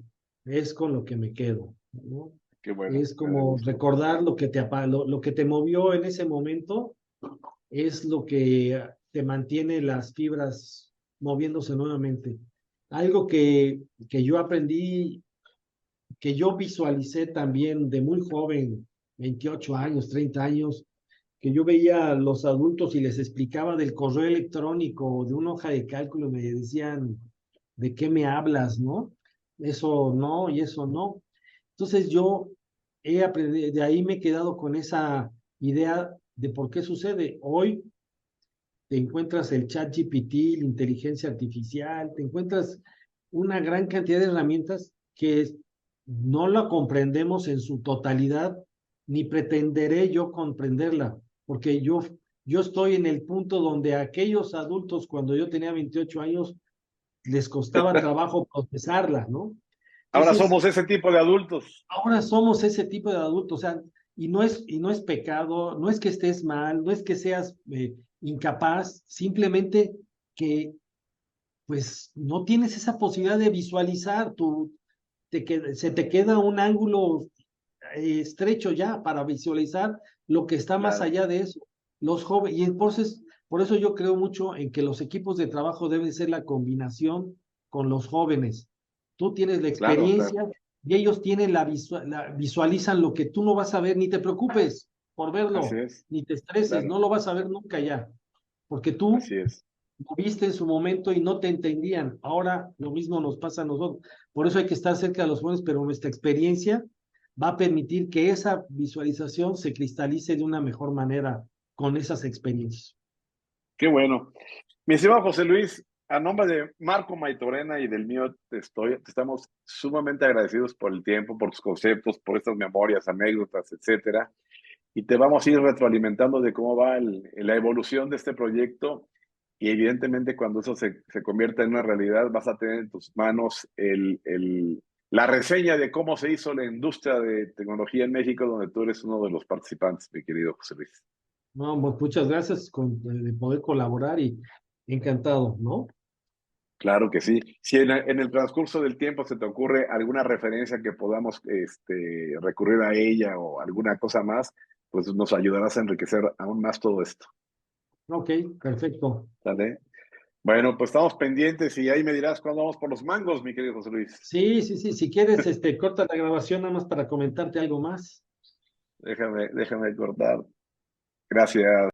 es con lo que me quedo, ¿no? Qué bueno, Es me da como gusto. recordar lo que te movió en ese momento, es lo que te mantiene las fibras moviéndose nuevamente. Algo que yo aprendí, que yo visualicé también de muy joven, 28 años, 30 años, que yo veía a los adultos y les explicaba del correo electrónico o de una hoja de cálculo, me decían, ¿de qué me hablas, no? Eso no y eso no. Entonces yo he aprendido, de ahí me he quedado con esa idea de por qué sucede. Hoy te encuentras el chat GPT, la inteligencia artificial, te encuentras una gran cantidad de herramientas que no la comprendemos en su totalidad, ni pretenderé yo comprenderla, porque yo estoy en el punto donde aquellos adultos, cuando yo tenía 28 años, les costaba trabajo procesarla, ¿no? Ahora Entonces, somos ese tipo de adultos. ahora somos ese tipo de adultos, o sea, y no es pecado, no es que estés mal, no es que seas incapaz, simplemente que pues no tienes esa posibilidad de visualizar, se te queda un ángulo estrecho ya para visualizar lo que está más Claro, allá de eso. Los jóvenes, y entonces, por eso yo creo mucho en que los equipos de trabajo deben ser la combinación con los jóvenes. Tú tienes la claro, claro. experiencia y ellos tienen visualizan lo que tú no vas a ver, ni te preocupes por Así verlo, es, ni te estreses, claro, no lo vas a ver nunca ya, porque tú así es. lo viste en su momento y no te entendían. Ahora lo mismo nos pasa a nosotros. Por eso hay que estar cerca de los jóvenes, pero nuestra experiencia va a permitir que esa visualización se cristalice de una mejor manera con esas experiencias. Qué bueno. Mi estimado José Luis, a nombre de Marco Maitorena y del mío, te estamos sumamente agradecidos por el tiempo, por tus conceptos, por estas memorias, anécdotas, etcétera. Y te vamos a ir retroalimentando de cómo va la evolución de este proyecto. Y evidentemente, cuando eso se convierta en una realidad, vas a tener en tus manos la reseña de cómo se hizo la industria de tecnología en México, donde tú eres uno de los participantes, mi querido José Luis. No, pues muchas gracias de poder colaborar y encantado, ¿no? Claro que sí. Si en el transcurso del tiempo se te ocurre alguna referencia que podamos recurrir a ella o alguna cosa más, pues nos ayudarás a enriquecer aún más todo esto. Ok, perfecto. ¿Sale? Bueno, pues estamos pendientes y ahí me dirás cuándo vamos por los mangos, mi querido José Luis. Sí, sí, sí, si quieres, corta la grabación nada más para comentarte algo más. Déjame cortar. Gracias.